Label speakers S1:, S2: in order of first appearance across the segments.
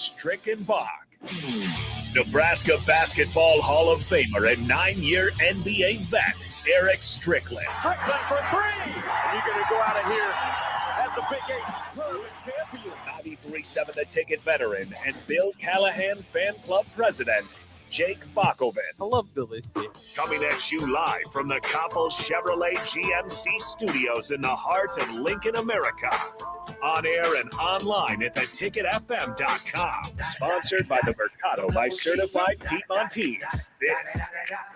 S1: Strick and Bach. Nebraska Basketball Hall of Famer and 9-year NBA vet, Eric Strickland.
S2: Strickland for three. He's going to go out of here as the Big 8 champion.
S1: 93.7 The Ticket veteran and Bill Callahan fan club president, Jake Bakovic.
S3: I love Billy C.
S1: Coming at you live from the Coppel Chevrolet GMC studios in the heart of Lincoln, America. On air and online at theticketfm.com. Sponsored by the Mercado by Certified Piedmontese. This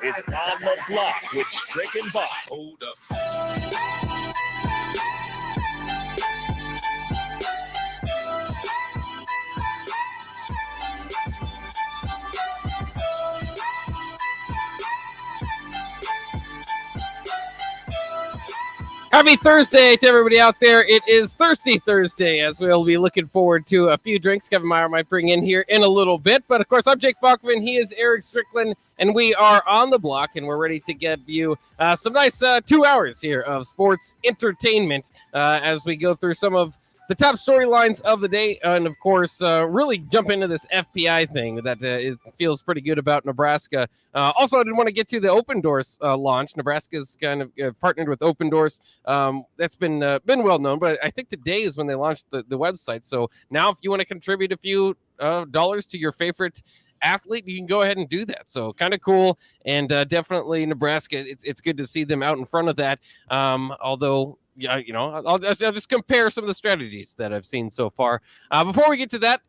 S1: is On the Block with Strick and Bach. Hold up.
S3: Happy Thursday to everybody out there. It is Thirsty Thursday, as we'll be looking forward to a few drinks Kevin Meyer might bring in here in a little bit. But, of course, I'm Jake Bachman. He is Eric Strickland, and we are on the block, and we're ready to give you some nice 2 hours here of sports entertainment as we go through some of the top storylines of the day, and of course, really jump into this FPI thing that feels pretty good about Nebraska. Also, I didn't want to get to the Open Doors launch. Nebraska's kind of partnered with Open Doors. That's been well known, but I think today is when they launched the website. So now, if you want to contribute a few dollars to your favorite athlete, you can go ahead and do that. So kind of cool, and definitely Nebraska. It's good to see them out in front of that. Although. Yeah, I'll just compare some of the strategies that I've seen so far. Before we get to that,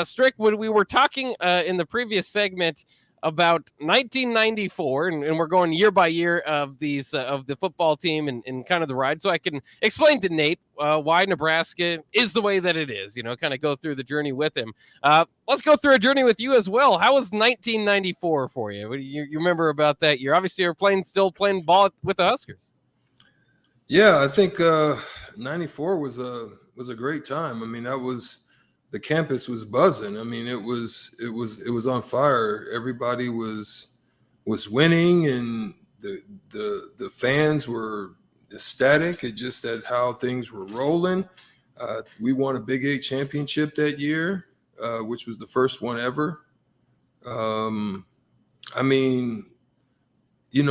S3: Strick, when we were talking in the previous segment about 1994, and we're going year by year of these of the football team and kind of the ride, so I can explain to Nate why Nebraska is the way that it is. Kind of go through the journey with him. Let's go through a journey with you as well. How was 1994 for you? What do you remember about that year? Obviously, you're still playing ball with the Huskers.
S4: Yeah, I think 94 was a great time. I mean, the campus was buzzing. I mean, it was on fire. Everybody was winning, and the fans were ecstatic at how things were rolling. We won a Big 8 championship that year, which was the first one ever. I mean, it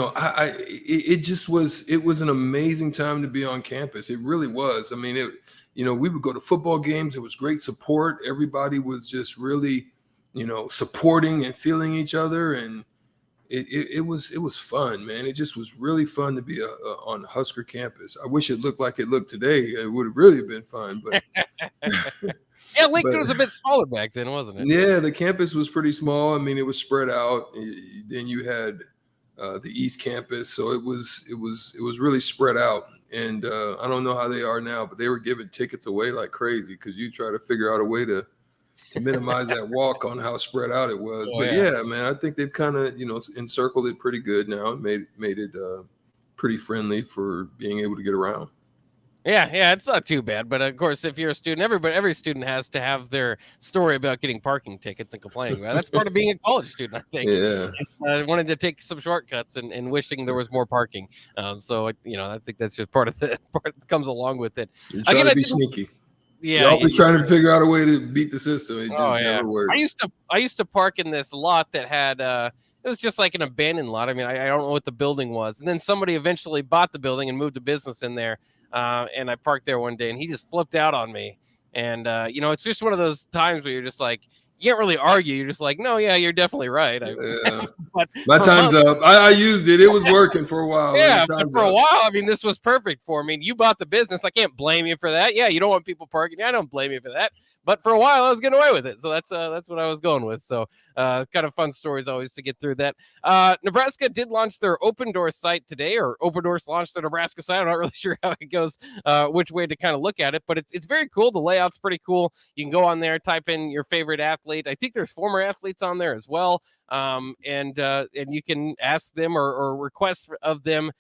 S4: was an amazing time to be on campus. It really was. I mean, we would go to football games. It was great support. Everybody was just really, supporting and feeling each other. And it was fun, man. It just was really fun to be on Husker campus. I wish it looked like it looked today. It would have really been fun, but
S3: yeah, Lincoln was a bit smaller back then, wasn't it?
S4: Yeah, the campus was pretty small. I mean, it was spread out. Then you had the East Campus, so it was really spread out. And I don't know how they are now, but they were giving tickets away like crazy because you try to figure out a way to minimize that walk on how spread out it was.
S3: Oh,
S4: but
S3: yeah,
S4: man, I think they've kind of encircled it pretty good now and made it pretty friendly for being able to get around.
S3: Yeah, it's not too bad. But of course, if you're a student, every student has to have their story about getting parking tickets and complaining about it. That's part of being a college student, I think.
S4: Yeah.
S3: Wanted to take some shortcuts and wishing there was more parking. So I think that's just part that comes along with it.
S4: You're trying to be sneaky.
S3: Yeah,
S4: you're always trying to figure out a way to beat the system. It just never works.
S3: I used to park in this lot that had it was just like an abandoned lot. I mean, I don't know what the building was, and then somebody eventually bought the building and moved a business in there. And I parked there one day, and he just flipped out on me. And it's just one of those times where you're just like, you can't really argue. You're just like, no, yeah, you're definitely right.
S4: But my time's up. I used it. It was working for a while.
S3: Yeah, but for a while, I mean, this was perfect for me. You bought the business. I can't blame you for that. Yeah, you don't want people parking. I don't blame you for that. But for a while, I was getting away with it. So that's what I was going with. So kind of fun stories always to get through that. Nebraska did launch their Open Doors site today, or Open Doors launched their Nebraska site. I'm not really sure how it goes, which way to kind of look at it. But it's very cool. The layout's pretty cool. You can go on there, type in your favorite athlete. I think there's former athletes on there as well. And you can ask them or request of them.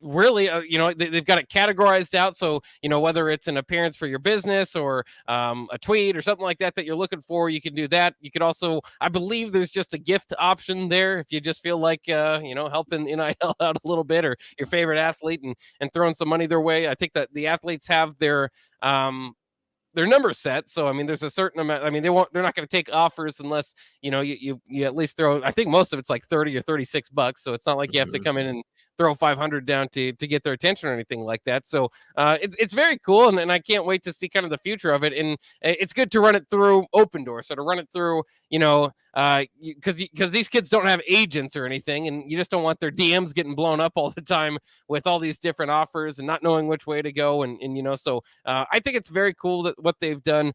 S3: Really, they've got it categorized out. So, whether it's an appearance for your business or a tweet or something like that you're looking for, you can do that. You could also, I believe there's just a gift option there if you just feel like, helping NIL out a little bit, or your favorite athlete and throwing some money their way. I think that the athletes have their number set. So I mean, there's a certain amount. I mean, they're not going to take offers unless you at least throw. I think most of it's like $30 or $36. So it's not like you have to come in and throw 500 down to get their attention or anything like that. So it's very cool, and I can't wait to see kind of the future of it. And it's good to run it through Open Door, so to run it through, because these kids don't have agents or anything, and you just don't want their DMs getting blown up all the time with all these different offers and not knowing which way to go. And so I think it's very cool that what they've done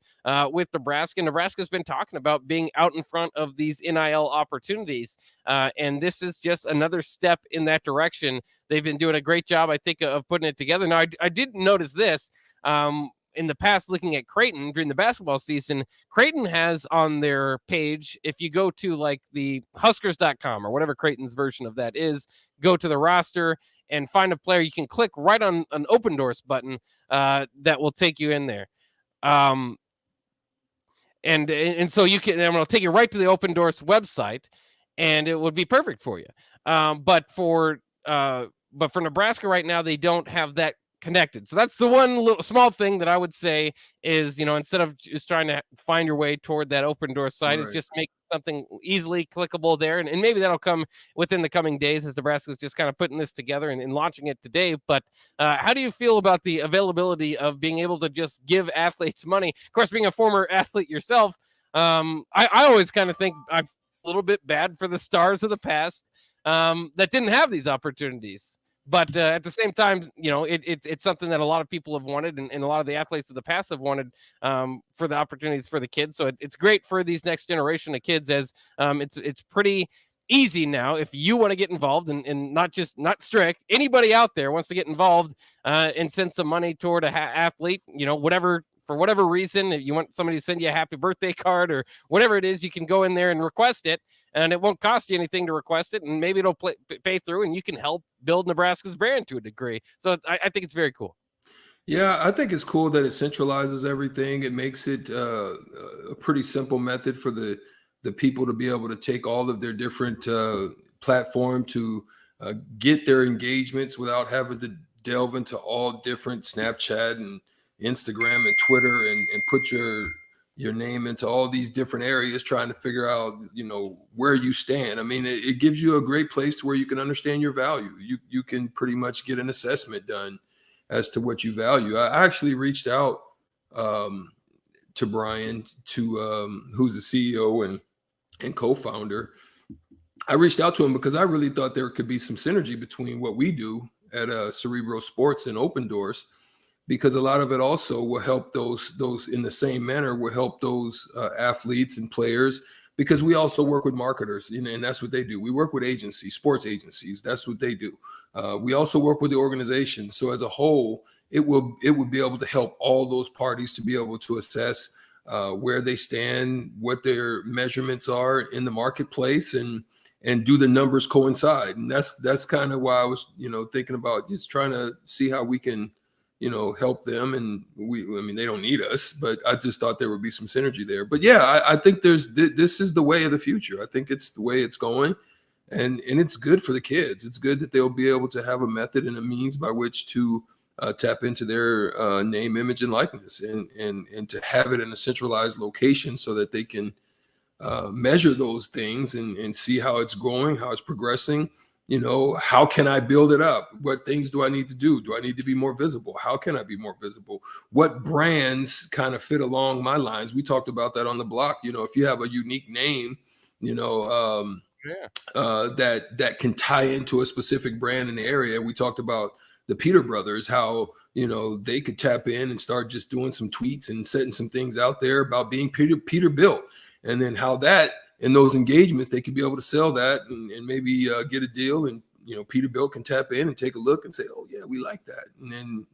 S3: with Nebraska. Nebraska's been talking about being out in front of these NIL opportunities, and this is just another step in that direction. They've been doing a great job, I think, of putting it together. Now, I did notice this. In the past, looking at Creighton during the basketball season, Creighton has on their page, if you go to like the Huskers.com or whatever Creighton's version of that is, go to the roster and find a player. You can click right on an Open Doors button that will take you in there. And so you can, and it'll take you right to the Open Doors website, and it would be perfect for you. But for Nebraska right now, they don't have that connected. So that's the one little small thing that I would say is, instead of just trying to find your way toward that Open Door site, is just make something easily clickable there. And maybe that'll come within the coming days as Nebraska's just kind of putting this together and launching it today. But how do you feel about the availability of being able to just give athletes money? Of course, being a former athlete yourself, I always kind of think I'm a little bit bad for the stars of the past that didn't have these opportunities. But at the same time, it's something that a lot of people have wanted, and a lot of the athletes of the past have wanted for the opportunities for the kids. So it's great for these next generation of kids, as it's pretty easy now if you want to get involved, and not strict. Anybody out there wants to get involved and send some money toward a athlete, for whatever reason, if you want somebody to send you a happy birthday card or whatever it is, you can go in there and request it, and it won't cost you anything to request it, and maybe it'll pay through, and you can help build Nebraska's brand to a degree. So I think it's very cool.
S4: Yeah, I think it's cool that it centralizes everything. It makes it a pretty simple method for the people to be able to take all of their different platform to get their engagements without having to delve into all different Snapchat and Instagram and Twitter and put your name into all these different areas trying to figure out, where you stand. I mean, it gives you a great place where you can understand your value. You can pretty much get an assessment done as to what you value. I actually reached out to Brian, who's the CEO and co-founder. I reached out to him because I really thought there could be some synergy between what we do at Cerebro Sports and Open Doors, because a lot of it also will help those in the same manner, will help those athletes and players, because we also work with marketers, and that's what they do. We work with agencies, sports agencies. That's what they do. We also work with the organization. So as a whole, it would be able to help all those parties to be able to assess where they stand, what their measurements are in the marketplace, and do the numbers coincide. And that's kind of why I was, thinking about just trying to see how we can, help them. And they don't need us, but I just thought there would be some synergy there. But yeah, I think this is the way of the future. I think it's the way it's going, and it's good for the kids. It's good that they'll be able to have a method and a means by which to tap into their name, image, and likeness, and to have it in a centralized location so that they can measure those things and see how it's growing, how it's progressing. How can I build it up? What things do I need to do? Do I need to be more visible? How can I be more visible? What brands kind of fit along my lines? We talked about that on the block. If you have a unique name, that can tie into a specific brand in the area. We talked about the Peter brothers, how, they could tap in and start just doing some tweets and setting some things out there about being Peter built. And then how that, in those engagements, they could be able to sell that and maybe get a deal. And, Peterbilt can tap in and take a look and say, oh, yeah, we like that. And then,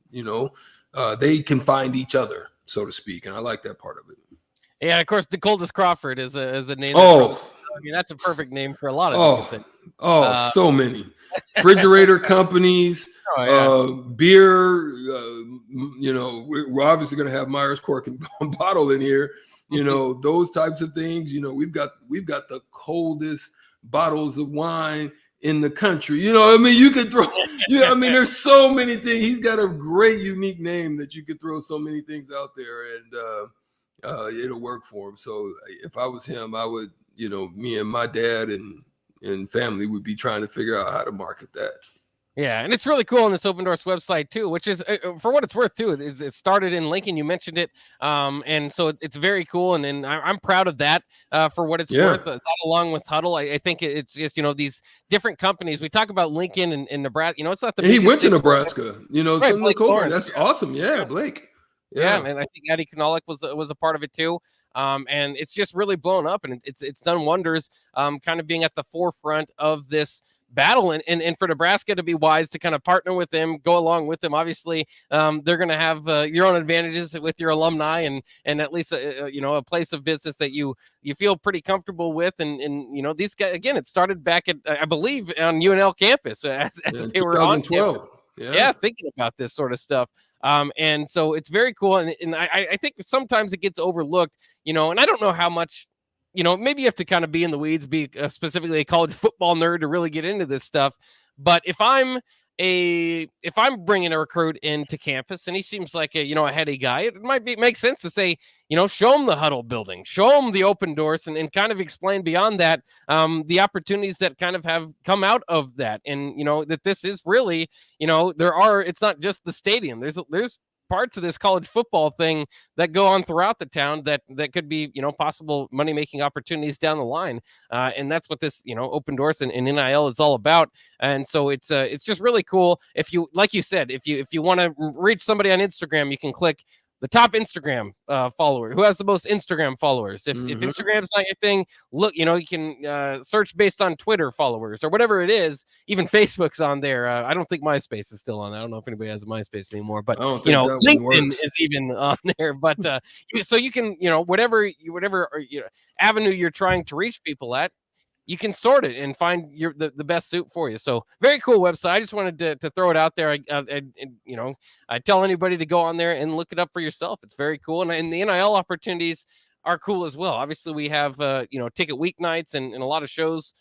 S4: they can find each other, so to speak. And I like that part of it.
S3: Yeah, of course, DeColdest Crawford is a name. That's a perfect name for a lot of things.
S4: So many. Refrigerator companies, beer. We're obviously going to have Myers Cork and Bottle in here. Those types of things. We've got the coldest bottles of wine in the country. You know, I mean, you could throw, I mean, there's so many things. He's got a great, unique name that you could throw so many things out there, and it'll work for him. So if I was him, I would, you know, me and my dad and family would be trying to figure out how to market that.
S3: Yeah, and it's really cool on this Opendorse website too, which is for what it's worth too. It started in Lincoln, you mentioned it, and so it's very cool, and I'm proud of that for what it's worth. That along with Huddle, I think it's just, you know, these different companies. We talk about Lincoln and Nebraska. You know, it's not the
S4: he went to Nebraska. You know,
S3: right, Blake Lawrence.
S4: That's awesome. Yeah, Blake.
S3: Yeah, and I think Eddie Knolik was a part of it too. And it's just really blown up, and it's done wonders. Kind of being at the forefront of this battle, and for Nebraska to be wise to kind of partner with them, go along with them. Obviously, they're going to have your own advantages with your alumni, and at least you know, a place of business that you feel pretty comfortable with, and you know, these guys, again, it started back at, I believe, on UNL campus as they were on 2012. Yeah, thinking about this sort of stuff. And so it's very cool. And I think sometimes it gets overlooked, you know, and I don't know how much, you know, maybe you have to kind of be in the weeds, be specifically a college football nerd to really get into this stuff. But if I'm bringing a recruit into campus and he seems like a, you know, a heady guy, it might make sense to say, you know, show him the Huddle building, show him the Opendorse, and kind of explain beyond that the opportunities that kind of have come out of that. And, you know, that this is really, you know, it's not just the stadium. There's parts of this college football thing that go on throughout the town that could be, you know, possible money-making opportunities down the line. And that's what this, you know, Opendorse and NIL is all about. And so it's just really cool. If you, like you said, if you want to reach somebody on Instagram, you can click the top Instagram follower, who has the most Instagram followers. If Instagram's not your thing, look, you know, you can search based on Twitter followers or whatever it is. Even Facebook's on there. I don't think MySpace is still on. I don't know if anybody has a MySpace anymore, but you know, LinkedIn is even on there. But so you can, you know, whatever you know, avenue you're trying to reach people at, you can sort it and find the best suit for you. So very cool website. I just wanted to throw it out there. You know, I tell anybody to go on there and look it up for yourself. It's very cool. And the NIL opportunities are cool as well. Obviously we have, you know, ticket weeknights and a lot of shows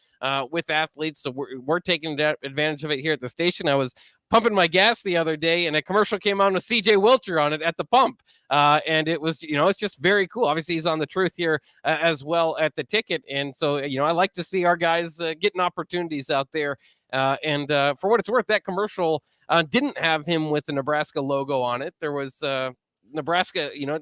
S3: with athletes. So we're taking advantage of it here at the station. I was pumping my gas the other day and a commercial came on with CJ Wilcher on it at the pump. And it was, you know, it's just very cool. Obviously he's on the Truth here as well at the ticket. And so, you know, I like to see our guys getting opportunities out there. And for what it's worth, that commercial didn't have him with the Nebraska logo on it. There was Nebraska, you know,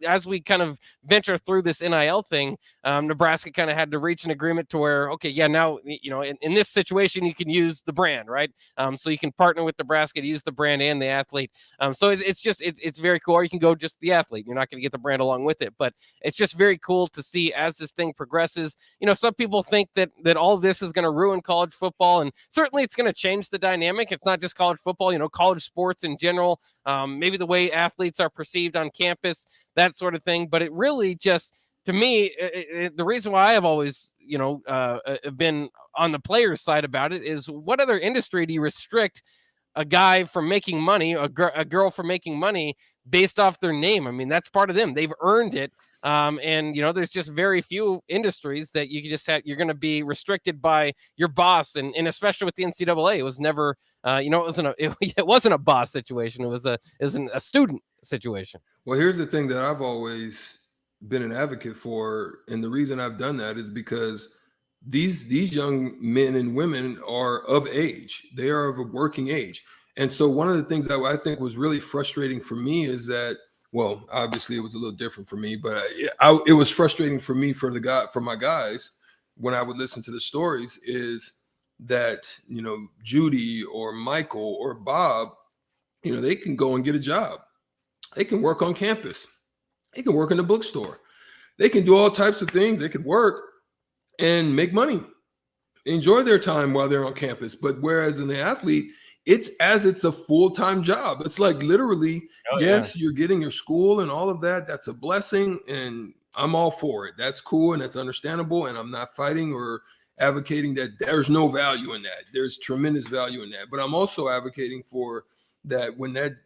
S3: as we kind of venture through this NIL thing, Nebraska kind of had to reach an agreement to where, okay, yeah, now, you know, in this situation, you can use the brand, right? So you can partner with Nebraska to use the brand and the athlete. So it's very cool. Or you can go just the athlete. You're not going to get the brand along with it, but it's just very cool to see as this thing progresses. You know, some people think that all of this is going to ruin college football, and certainly it's going to change the dynamic. It's not just college football, you know, college sports in general, maybe the way athletes are perceived on campus, that sort of thing. But it really just, to me, the reason why I have always, you know, been on the players' side about it is, what other industry do you restrict a guy from making money, a girl from making money based off their name? I mean, that's part of them. They've earned it. And, you know, there's just very few industries that you just have, you're going to be restricted by your boss. And especially with the NCAA, it was never, you know, it wasn't a boss situation. It was a student situation.
S4: Well, here's the thing that I've always been an advocate for. And the reason I've done that is because these young men and women are of age. They are of a working age. And so one of the things that I think was really frustrating for me is that, well, obviously it was a little different for me, but it was frustrating for me for my guys when I would listen to the stories, is that, you know, Judy or Michael or Bob, you know, they can go and get a job. They can work on campus. They can work in the bookstore. They can do all types of things. They could work and make money, enjoy their time while they're on campus. But whereas in the athlete, it's a full-time job. It's like literally, yes, you're getting your school and all of that. That's a blessing, and I'm all for it. That's cool, and that's understandable, and I'm not fighting or advocating that there's no value in that. There's tremendous value in that. But I'm also advocating for that when the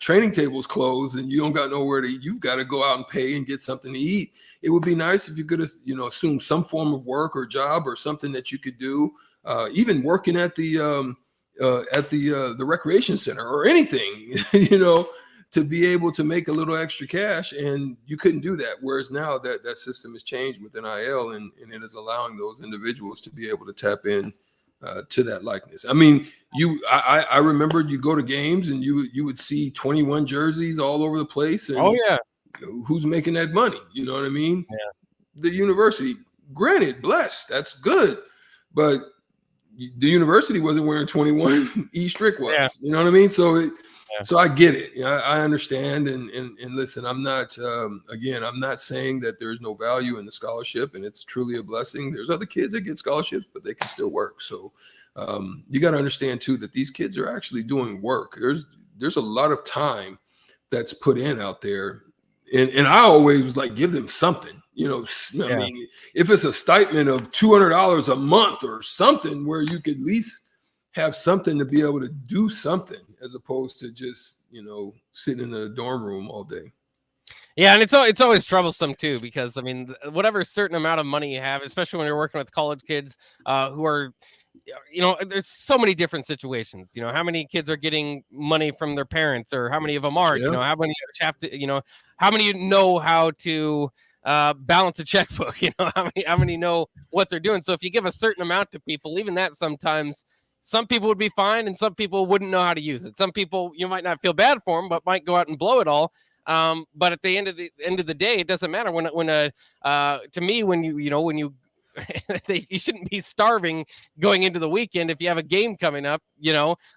S4: training tables close and you don't got nowhere to eat, you've got to go out and pay and get something to eat. It would be nice if you could, assume some form of work or job or something that you could do, even working at the recreation center or anything, to be able to make a little extra cash. And you couldn't do that. Whereas now that system has changed with NIL, and it is allowing those individuals to be able to tap in to that likeness. I mean, I remember you go to games and you would see 21 jerseys all over the place. And
S3: oh yeah,
S4: who's making that money? You know what I mean?
S3: Yeah.
S4: The university, granted, blessed, that's good, but the university wasn't wearing 21. E Strick was.
S3: Yeah.
S4: You know what I mean? So so I get it. I understand. And listen, I'm not I'm not saying that there's no value in the scholarship, and it's truly a blessing. There's other kids that get scholarships, but they can still work. So you got to understand too that these kids are actually doing work. There's a lot of time that's put in out there, and I always was like, give them something. I mean, if it's a stipend of $200 a month or something, where you could at least have something to be able to do something, as opposed to just sitting in a dorm room all day.
S3: Yeah, and it's always troublesome too, because I mean, whatever certain amount of money you have, especially when you're working with college kids who are, there's so many different situations. How many kids are getting money from their parents, or how many of them aren't?
S4: Yeah.
S3: How many have to, how many know how to balance a checkbook? How many know what they're doing? So if you give a certain amount to people, even that sometimes. Some people would be fine, and some people wouldn't know how to use it. Some people, you might not feel bad for them, but might go out and blow it all. But at the end of the day, it doesn't matter. To me, when you you shouldn't be starving going into the weekend if you have a game coming up,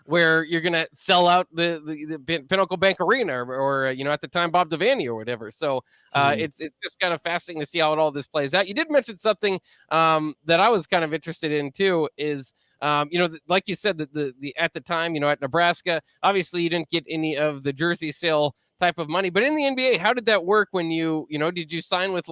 S3: where you're gonna sell out the Pinnacle Bank Arena or at the time Bob Devaney or whatever. So it's just kind of fascinating to see how all this plays out. You did mention something that I was kind of interested in too, is like you said, that the at the time, at Nebraska, obviously you didn't get any of the jersey sale type of money, but in the NBA, how did that work when did you sign with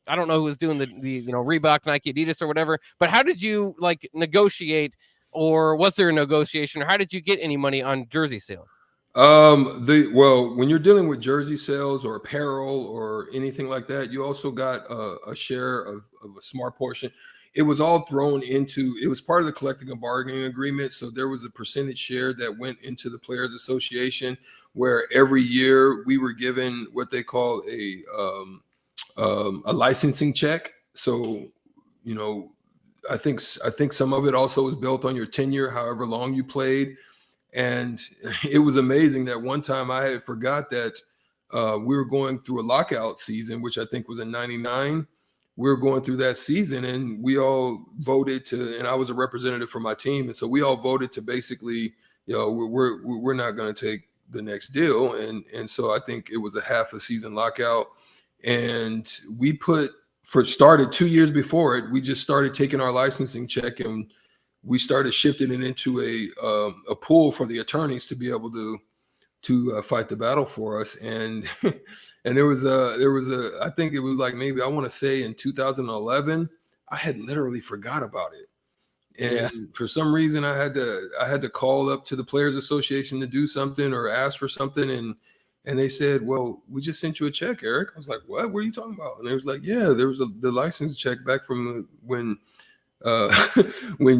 S3: I don't know who was doing the Reebok, Nike, Adidas or whatever, but how did you negotiate, or was there a negotiation, or how did you get any money on jersey sales?
S4: When you're dealing with jersey sales or apparel or anything like that, you also got a share of a smart portion. It was all thrown into, it was part of the collective bargaining agreement. So there was a percentage share that went into the Players Association, where every year we were given what they call a licensing check. So, I think some of it also was built on your tenure, however long you played. And it was amazing that one time I had forgot that we were going through a lockout season, which I think was in '99. We were going through that season, and we all voted to, and I was a representative for my team. And so we all voted to basically, we're not going to take the next deal. And so I think it was a half a season lockout. And we started 2 years before it, we just started taking our licensing check, and we started shifting it into a pool for the attorneys to be able to fight the battle for us. And there was I think it was maybe I want to say in 2011, I had literally forgot about it. And for some reason I had to call up to the Players Association to do something or ask for something. And they said, well, we just sent you a check, Eric. I was like, what are you talking about? And they was like, yeah, there was the license check back from when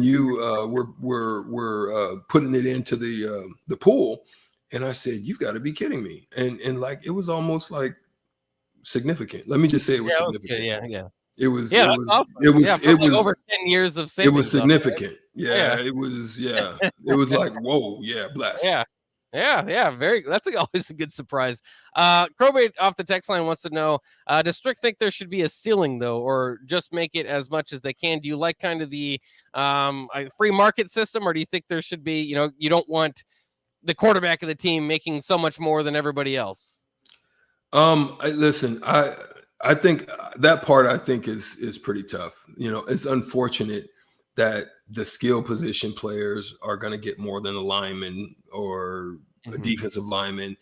S4: you were putting it into the pool. And I said, you've got to be kidding me. And it was almost significant. Let me just say it was significant.
S3: Yeah.
S4: It was
S3: awesome.
S4: It was
S3: over 10 years of savings.
S4: It was significant.
S3: Right?
S4: It was it was like, whoa, bless.
S3: Yeah, that's always a good surprise. Crowbait off the text line wants to know, does Strick think there should be a ceiling though, or just make it as much as they can? Do you like kind of the free market system, or do you think there should be, you don't want the quarterback of the team making so much more than everybody else?
S4: Listen, I think that part is pretty tough. It's unfortunate that the skill position players are going to get more than a lineman or a defensive lineman.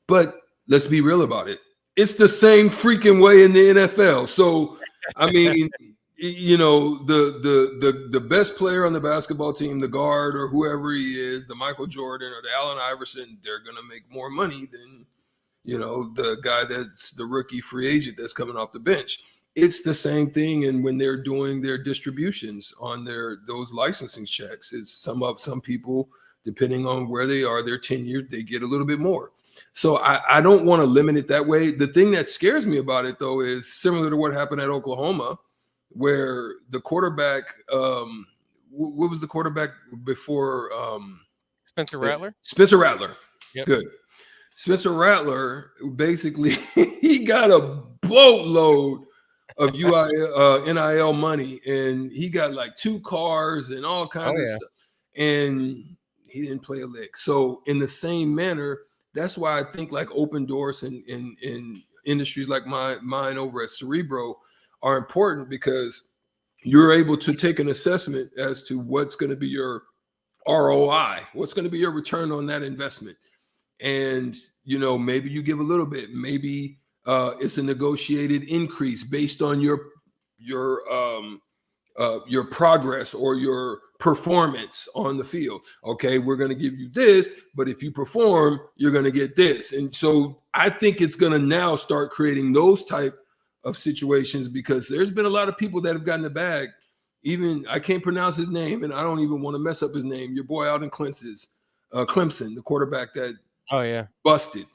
S4: But let's be real about it. It's the same freaking way in the NFL. So, I mean, you know, the best player on the basketball team, the guard or whoever he is, the Michael Jordan or the Allen Iverson, they're going to make more money than, you know, the guy that's the rookie free agent that's coming off the bench. It's the same thing. And when they're doing their distributions on those licensing checks, it's some people, depending on where they are, their tenure, they get a little bit more. So I don't want to limit it that way. The thing that scares me about it, though, is similar to what happened at Oklahoma, where the quarterback, what was the quarterback before?
S3: Spencer Rattler?
S4: Spencer Rattler.
S3: Yep.
S4: Good. Spencer Rattler, basically, he got a boatload of NIL money, and he got like 2 cars and all kinds of stuff. And he didn't play a lick. So in the same manner, that's why I think like open doors in industries like mine over at Cerebro are important, because you're able to take an assessment as to what's going to be your ROI, what's going to be your return on that investment. And, you know, maybe you give a little bit, maybe it's a negotiated increase based on your progress or your performance on the field. Okay, we're going to give you this, but if you perform, you're going to get this. And so I think it's going to now start creating those type of situations, because there's been a lot of people that have gotten the bag. Even I can't pronounce his name, and I don't even want to mess up his name. Your boy out in Clemson, the quarterback that busted.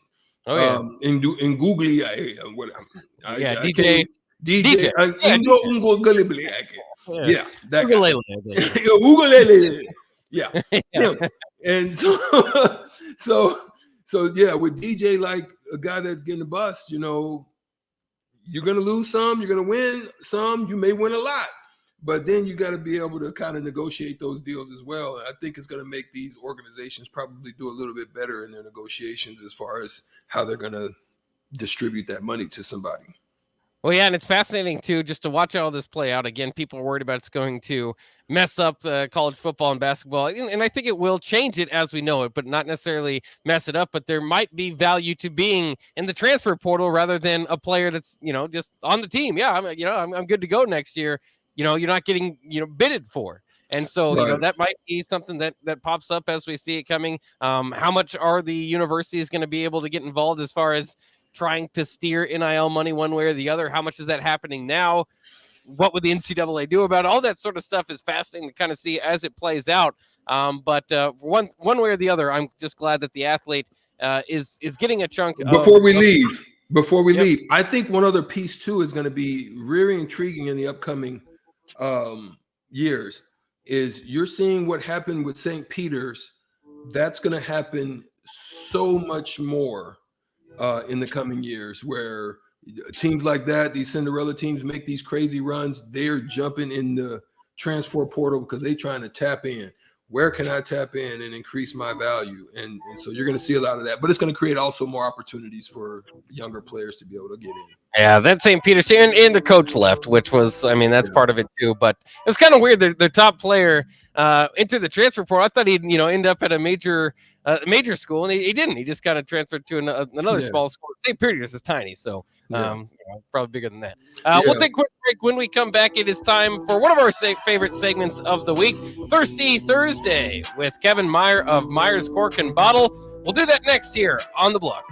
S4: In Googly, DJ. Yeah, that guy. Yeah. And so yeah, with DJ, like a guy that's getting a bust, you know, you're gonna lose some, you're gonna win some, you may win a lot, but then you got to be able to kind of negotiate those deals as well. And I think it's going to make these organizations probably do a little bit better in their negotiations as far as how they're going to distribute that money to somebody.
S3: Well, yeah, and it's fascinating, too, just to watch all this play out. Again, people are worried about it's going to mess up college football and basketball. And I think it will change it as we know it, but not necessarily mess it up. But there might be value to being in the transfer portal rather than a player that's, you know, just on the team. Yeah, I'm good to go next year. You know, you're not getting, bidded for. And so,
S4: Right.
S3: That might be something that pops up as we see it coming. How much are the universities going to be able to get involved as far as trying to steer NIL money one way or the other? How much is that happening now? What would the NCAA do about it? All that sort of stuff is fascinating to kind of see as it plays out. But one way or the other, I'm just glad that the athlete is getting a chunk.
S4: Before we leave, I think one other piece too is going to be really intriguing in the upcoming years. Is you're seeing what happened with St. Peter's. That's going to happen so much more in the coming years, where teams like that, these Cinderella teams, make these crazy runs. They're jumping in the transfer portal because they're trying to tap in. Where can I tap in and increase my value? And so you're going to see a lot of that, but it's going to create also more opportunities for younger players to be able to get in.
S3: Yeah, that St. Peter's and the coach left, which was, that's part of it too. But it was kind of weird. The top player entered the transfer portal. I thought he'd, end up at a major school, and he didn't. He just kind of transferred to another small school. St. Peter's is tiny, so probably bigger than that. We'll take a quick break. When we come back, it is time for one of our favorite segments of the week, Thirsty Thursday, with Kevin Meyer of Meyer's Cork and Bottle. We'll do that next here on The Block.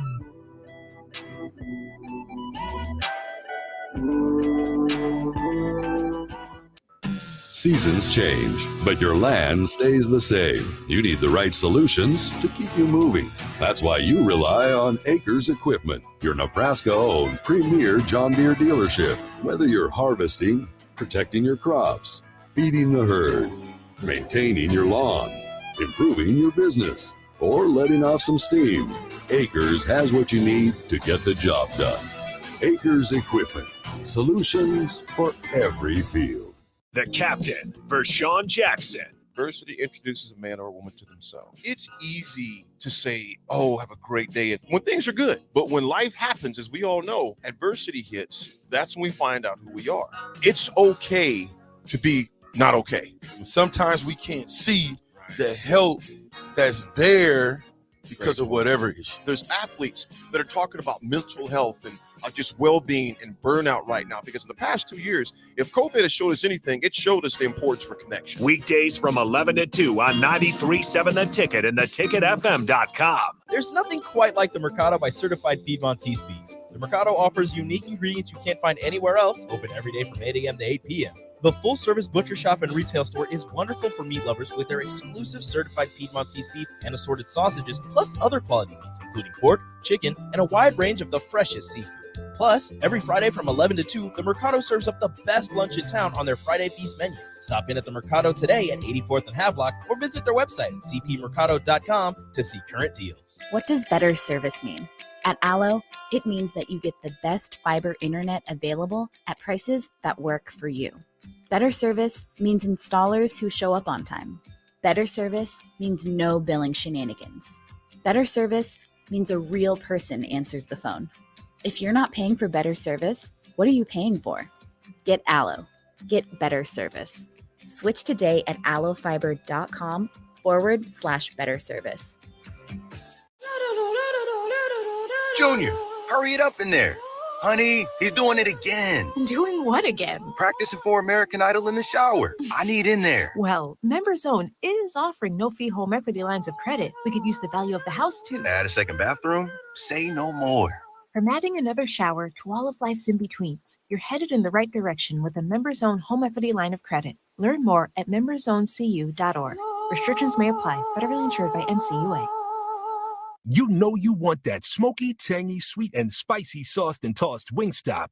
S5: Seasons change, but your land stays the same. You need the right solutions to keep you moving. That's why you rely on Acres Equipment, your Nebraska-owned premier John Deere dealership. Whether you're harvesting, protecting your crops, feeding the herd, maintaining your lawn, improving your business, or letting off some steam, Acres has what you need to get the job done. Acres Equipment, solutions for every field.
S1: The captain, Vershawn Jackson.
S6: Adversity introduces a man or a woman to themselves. It's easy to say, oh, have a great day when things are good. But when life happens, as we all know, adversity hits, that's when we find out who we are. It's okay to be not okay.
S7: Sometimes we can't see the help that's there because of whatever issue.
S6: There's athletes that are talking about mental health and just well-being and burnout right now, because in the past 2 years, if COVID has showed us anything, it showed us the importance for connection.
S1: Weekdays from 11 to 2 on 93.7 The Ticket and theticketfm.com.
S8: There's nothing quite like the Mercado by Certified Piedmontese Beef. The Mercado offers unique ingredients you can't find anywhere else, open every day from 8 a.m. to 8 p.m. The full-service butcher shop and retail store is wonderful for meat lovers with their exclusive certified Piedmontese beef and assorted sausages, plus other quality meats, including pork, chicken, and a wide range of the freshest seafood. Plus, every Friday from 11 to 2, the Mercado serves up the best lunch in town on their Friday Feast menu. Stop in at the Mercado today at 84th and Havelock or visit their website at cpmercado.com to see current deals.
S9: What does better service mean? At Allo, it means that you get the best fiber internet available at prices that work for you. Better service means installers who show up on time. Better service means no billing shenanigans. Better service means a real person answers the phone. If you're not paying for better service, what are you paying for? Get Allo. Get better service. Switch today at allofiber.com/better service.
S10: Junior, hurry it up in there. Honey, he's doing it again.
S11: Doing what again?
S10: Practicing for American Idol in the shower. I need in there.
S11: Well, MemberZone is offering no-fee home equity lines of credit. We could use the value of the house to
S10: Add a second bathroom? Say no more.
S11: From adding another shower to all of life's in-betweens, you're headed in the right direction with a MemberZone home equity line of credit. Learn more at memberzonecu.org. Restrictions may apply. Federally insured by NCUA.
S12: You know you want that smoky, tangy, sweet, and spicy sauced and tossed Wingstop.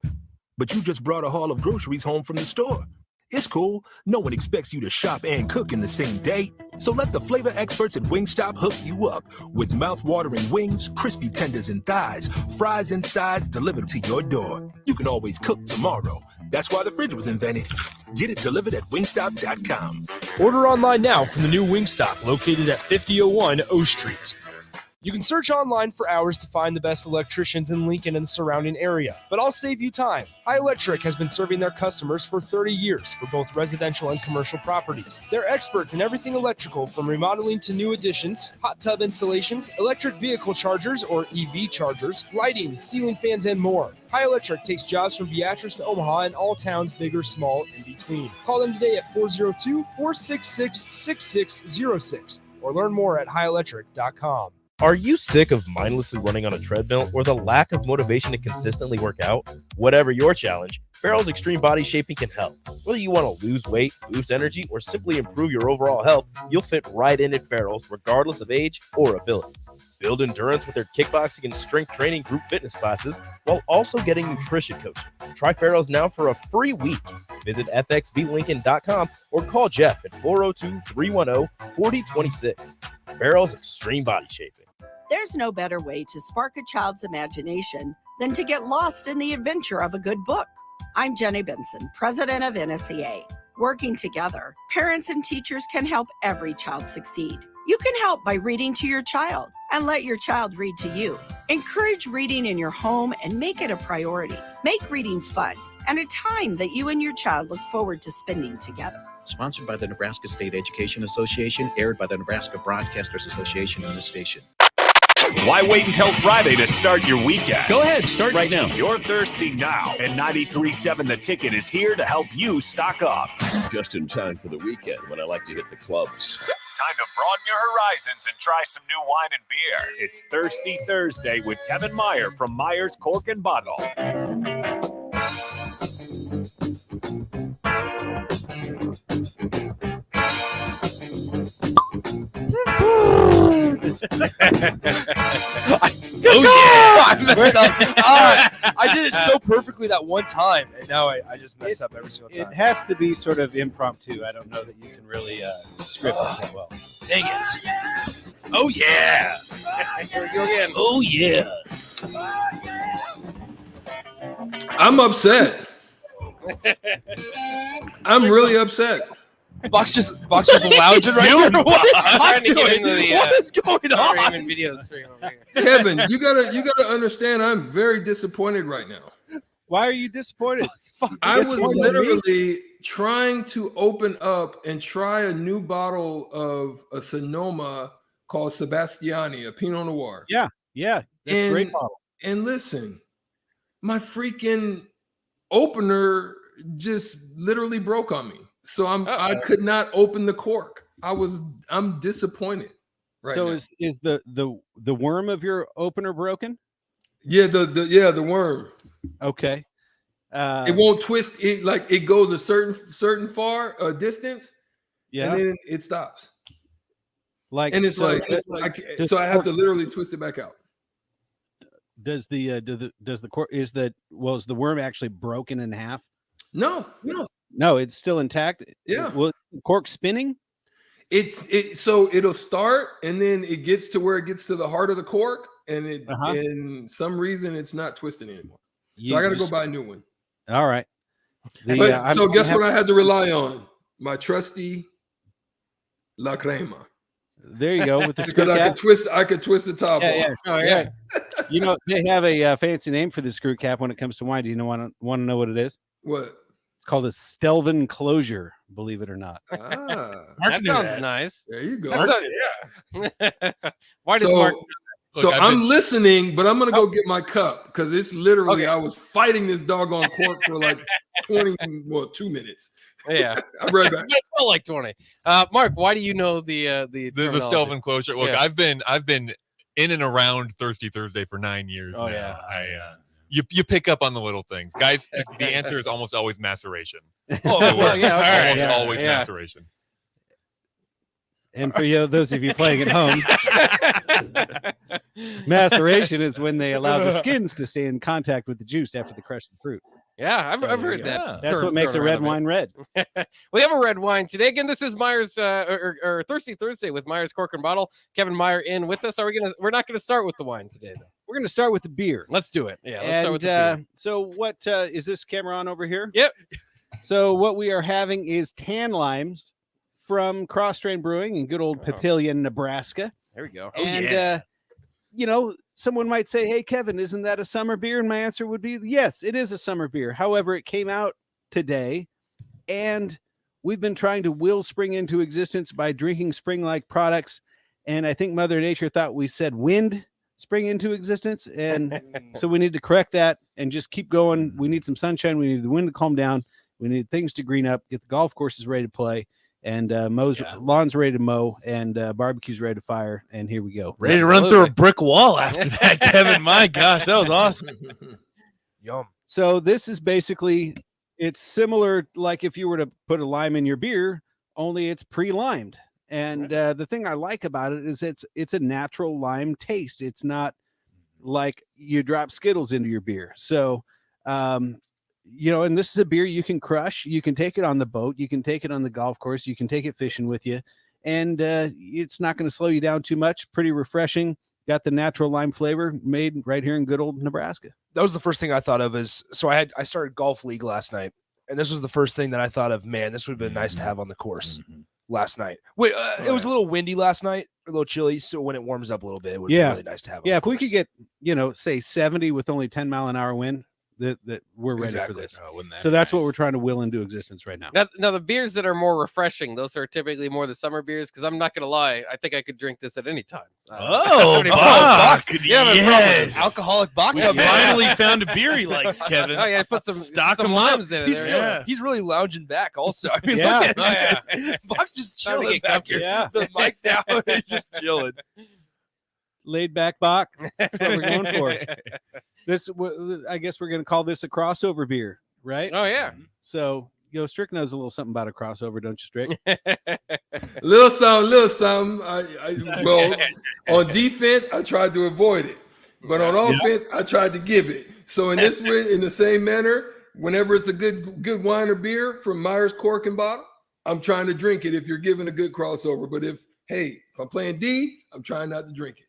S12: But you just brought a haul of groceries home from the store. It's cool. No one expects you to shop and cook in the same day. So let the flavor experts at Wingstop hook you up with mouth-watering wings, crispy tenders and thighs, fries and sides delivered to your door. You can always cook tomorrow. That's why the fridge was invented. Get it delivered at wingstop.com.
S13: Order online now from the new Wingstop located at 5001 O Street. You can search online for hours to find the best electricians in Lincoln and the surrounding area, but I'll save you time. High Electric has been serving their customers for 30 years for both residential and commercial properties. They're experts in everything electrical, from remodeling to new additions, hot tub installations, electric vehicle chargers or EV chargers, lighting, ceiling fans, and more. High Electric takes jobs from Beatrice to Omaha and all towns, big or small, in between. Call them today at 402-466-6606 or learn more at highelectric.com.
S8: Are you sick of mindlessly running on a treadmill or the lack of motivation to consistently work out? Whatever your challenge, Farrell's Extreme Body Shaping can help. Whether you want to lose weight, boost energy, or simply improve your overall health, you'll fit right in at Farrell's regardless of age or abilities. Build endurance with their kickboxing and strength training group fitness classes while also getting nutrition coaching. Try Farrell's now for a free week. Visit fxblincoln.com or call Jeff at 402-310-4026. Farrell's Extreme Body Shaping.
S14: There's no better way to spark a child's imagination than to get lost in the adventure of a good book. I'm Jenny Benson, president of NSEA. Working together, parents and teachers can help every child succeed. You can help by reading to your child and let your child read to you. Encourage reading in your home and make it a priority. Make reading fun and a time that you and your child look forward to spending together.
S15: Sponsored by the Nebraska State Education Association, aired by the Nebraska Broadcasters Association on this station.
S1: Why wait until Friday to start your weekend?
S16: Go ahead, start right now.
S1: You're thirsty now, and 93.7 The Ticket is here to help you stock up.
S17: Just in time for the weekend when I like to hit the clubs.
S1: Time to broaden your horizons and try some new wine and beer. It's Thirsty Thursday with Kevin Meyer from Meyer's Cork and Bottle.
S8: I messed up. I did it so perfectly that one time, and now I just mess up every single time.
S18: It has to be sort of impromptu. I don't know that you can really script it that well.
S8: Dang it. Oh, yeah.
S3: Here we go again.
S8: Oh, yeah.
S4: I'm upset. I'm really upset.
S8: Box just lounging right here. What is what is going on?
S3: Videos for you over here.
S4: Kevin, you gotta understand. I'm very disappointed right now.
S18: Why are you disappointed?
S4: I was literally trying to open up and try a new bottle of a Sonoma called Sebastiani, a Pinot Noir.
S18: Yeah, that's a great bottle.
S4: And listen, my freaking opener just literally broke on me. So I could not open the cork. I'm disappointed. Right
S16: so
S4: now.
S16: is the worm of your opener broken?
S4: Yeah, the worm.
S16: Okay.
S4: It won't twist. It like it goes a certain far distance,
S16: Yeah.
S4: and then it stops.
S16: Like,
S4: And it's
S16: so
S4: I have to literally twist it back out.
S16: Does the cork is the worm actually broken in half?
S4: No.
S16: No, it's still intact.
S4: Yeah.
S16: Well, cork spinning.
S4: So it'll start, and then it gets to where it gets to the heart of the cork, and in some reason it's not twisting anymore. So I got to go buy a new one.
S16: All right.
S4: So guess what I had to rely on? My trusty La Crema.
S16: There you go with the
S4: because
S16: screw cap.
S4: I could twist the top off.
S16: Yeah. You know, they have a fancy name for the screw cap when it comes to wine. Do you want to know what it is?
S4: What?
S16: It's called a Stelvin closure, believe it or not.
S3: That sounds nice.
S4: There you go.
S3: Why does Mark?
S4: So I'm listening, but I'm gonna go get my cup because it's literally I was fighting this doggone cork for like 2 minutes.
S3: Yeah,
S4: I'm right back.
S3: It felt like 20. Mark, why do you know the
S19: Stelvin closure? Look,
S3: Yeah.
S19: I've been in and around Thirsty Thursday for 9 years now.
S3: Yeah.
S19: You pick up on the little things, guys. The answer is almost always maceration. Always maceration.
S16: And for those of you playing at home, maceration is when they allow the skins to stay in contact with the juice after they crush the fruit.
S3: Yeah, I've heard that.
S16: That's what makes a red wine red.
S3: We have a red wine today. Again, this is Myers or Thirsty Thursday with Myers Cork and Bottle. Kevin Meyer in with us. We're not gonna start with the wine today, though.
S16: We're gonna start with the beer.
S3: Let's do it. Yeah, let's
S16: and
S3: start with the beer.
S16: So what is this camera on over here?
S3: Yep.
S16: So what we are having is tan limes from Cross Strain Brewing in good old Papillion, Nebraska.
S3: There we go.
S16: And someone might say, "Hey, Kevin, isn't that a summer beer?" And my answer would be, yes, it is a summer beer. However, it came out today, and we've been trying to will spring into existence by drinking spring-like products. And I think Mother Nature thought we said wind spring into existence, and so we need to correct that and just keep going. We need some sunshine. We need the wind to calm down. We need things to green up. Get the golf courses ready to play. And lawn's ready to mow, and barbecue's ready to fire, and here we go.
S13: Ready to run through a brick wall after that, Kevin. My gosh, that was awesome.
S16: Yum. So this is basically, it's similar like if you were to put a lime in your beer, only it's pre-limed. And the thing I like about it is it's a natural lime taste. It's not like you drop Skittles into your beer. So and this is a beer you can crush. You can take it on the boat. You can take it on the golf course. You can take it fishing with you. And it's not going to slow you down too much. Pretty refreshing. Got the natural lime flavor made right here in good old Nebraska.
S13: That was the first thing I thought of I started golf league last night. And this was the first thing that I thought of, man, this would have been nice to have on the course last night. Wait, it was a little windy last night, a little chilly. So when it warms up a little bit, it would be really nice to have.
S16: Yeah. If we could get, say 70 with only 10-mile-an-hour wind, that we're ready for this. So that's what we're trying to will into existence right now.
S3: Now the beers that are more refreshing, those are typically more the summer beers. Because I'm not gonna lie, I think I could drink this at any time.
S13: Bach.
S3: Yes.
S13: Alcoholic Bach.
S3: We have
S13: finally found a beer he likes, Kevin.
S3: Oh yeah, put some
S13: him
S3: limes
S13: up.
S3: in it.
S13: He's really lounging back. Also, I mean,
S16: Yeah.
S13: look at Bach's just
S3: Time to
S13: chilling
S3: get
S13: back
S3: comfy.
S13: here.
S16: Yeah.
S13: The mic down, and just chilling.
S16: Laid back Bach. That's what we're going for. I guess we're going to call this a crossover beer, right?
S3: Oh yeah.
S16: So, Strick knows a little something about a crossover, don't you, Strick?
S4: Little something. Well, on defense, I tried to avoid it, but on offense, I tried to give it. So in this way, in the same manner, whenever it's a good wine or beer from Myers Cork and Bottle, I'm trying to drink it. If you're giving a good crossover, but if I'm playing D, I'm trying not to drink it.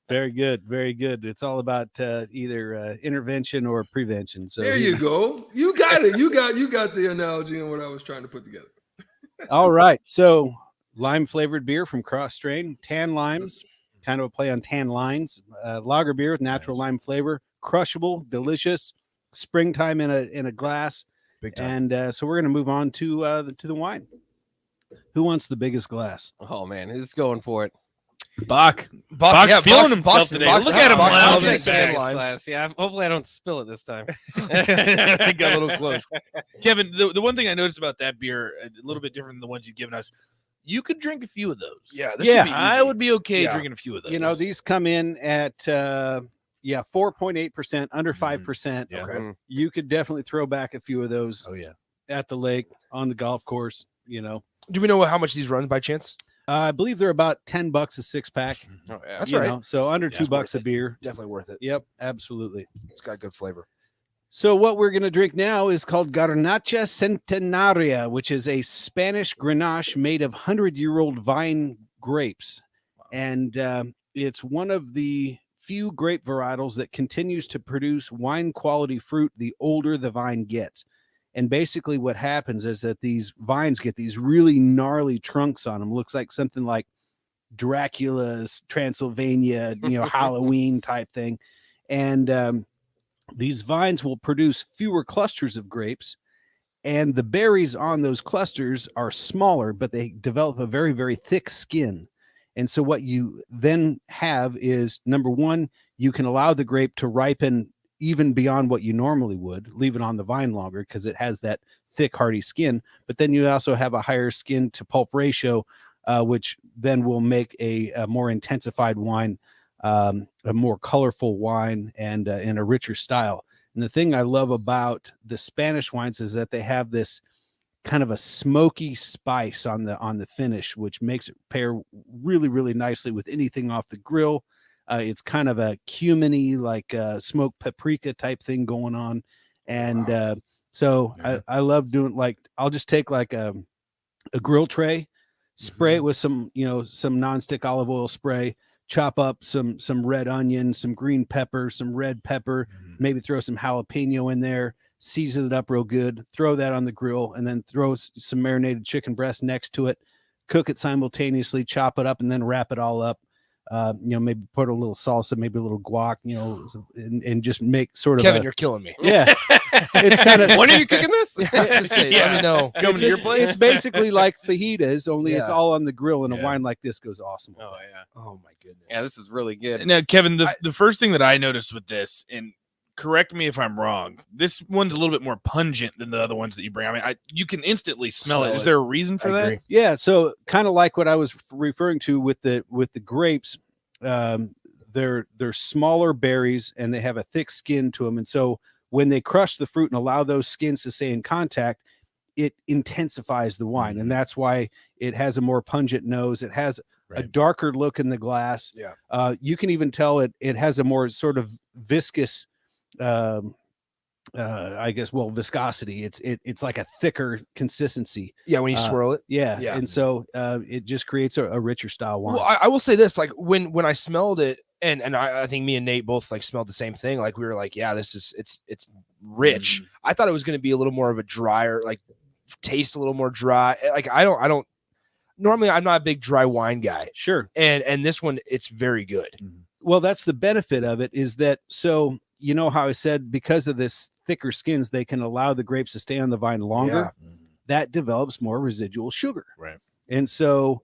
S16: Very good. Very good. It's all about either intervention or prevention. So
S4: there you go. You got it. You got the analogy on what I was trying to put together.
S16: All right. So lime flavored beer from Cross Strain, tan limes, kind of a play on tan lines, lager beer with natural lime flavor, crushable, delicious, springtime in a glass.
S13: Big time.
S16: And so we're going to move on to the wine. Who wants the biggest glass?
S3: Oh man, who's going for it?
S20: Bach
S13: yeah,
S20: feeling
S13: Bach's-
S20: himself
S13: Bach's-
S20: today.
S13: Bach's-
S20: Look at him
S13: Bach's-
S20: lounging.
S13: Bach's-
S3: Glass. Yeah, hopefully I don't spill it this time.
S20: I got a little close. Kevin, the one thing I noticed about that beer, a little bit different than the ones you've given us, you could drink a few of those.
S13: Yeah,
S20: I would be okay
S16: Yeah.
S20: drinking a few of those.
S16: You know, these come in at 4.8%, under 5%.
S20: Okay.
S16: You could definitely throw back a few of those.
S20: Oh yeah,
S16: at the lake, on the golf course. You know,
S13: Do we know how much these run by chance?
S16: I believe they're about $10 a 6-pack.
S13: Oh, yeah. That's
S16: You
S13: right.
S16: know, so under
S13: Yeah, it's
S16: $2
S13: worth
S16: a
S13: it.
S16: beer.
S13: Definitely worth it.
S16: Yep, absolutely.
S13: It's got good flavor.
S16: So what we're going to drink now is called Garnacha Centenaria, which is a Spanish Grenache made of 100-year-old vine grapes. And it's one of the few grape varietals that continues to produce wine-quality fruit the older the vine gets. And basically what happens is that these vines get these really gnarly trunks on them. Looks like something like Dracula's Transylvania, Halloween type thing. And these vines will produce fewer clusters of grapes, and the berries on those clusters are smaller, but they develop a very, very thick skin. And so what you then have is, number one, you can allow the grape to ripen even beyond what you normally would, leave it on the vine longer because it has that thick, hardy skin. But then you also have a higher skin to pulp ratio, which then will make a more intensified wine, a more colorful wine, and in a richer style. And the thing I love about the Spanish wines is that they have this kind of a smoky spice on the finish, which makes it pair really, really nicely with anything off the grill. It's kind of a cumin-y, like smoked paprika type thing going on. And so I love doing, like, I'll just take like a grill tray, spray it with some nonstick olive oil spray, chop up some red onion, some green pepper, some red pepper, maybe throw some jalapeno in there, season it up real good, throw that on the grill, and then throw some marinated chicken breast next to it, cook it simultaneously, chop it up, and then wrap it all up. Maybe put a little salsa, maybe a little guac, and just make sort of
S13: Kevin, you're killing me.
S16: Yeah. It's kind of,
S3: when are you cooking this?
S13: Just say, let me know. Coming to your place.
S16: It's basically like fajitas, only it's
S13: Yeah.
S16: all on the grill, and a wine like this goes awesome.
S3: Oh yeah.
S13: Oh my goodness.
S3: Yeah, this is really good.
S20: Now, Kevin, the first thing that I noticed with this, and correct me if I'm wrong, this one's a little bit more pungent than the other ones that you bring. I mean, you can instantly smell it. Is there a reason for that?
S16: Yeah, so kind of like what I was referring to with the grapes, they're smaller berries and they have a thick skin to them, and so when they crush the fruit and allow those skins to stay in contact, it intensifies the wine, and that's why it has a more pungent nose. It has a darker look in the glass.
S13: Yeah.
S16: You can even tell it has a more sort of viscous, viscosity. It's like a thicker consistency.
S13: Yeah, when you swirl it.
S16: Yeah.
S13: Yeah.
S16: And so it just creates a richer style wine.
S13: Well, I will say this, like when I smelled it, and I think me and Nate both like smelled the same thing. Like we were like, yeah, it's rich. I thought it was going to be a little more of a drier, like taste a little more dry. Like I don't normally, I'm not a big dry wine guy.
S16: Sure.
S13: And this one, it's very good.
S16: Well, that's the benefit of it, is that, so you know how I said because of this thicker skins, they can allow the grapes to stay on the vine longer. That develops more residual sugar.
S20: Right.
S16: And so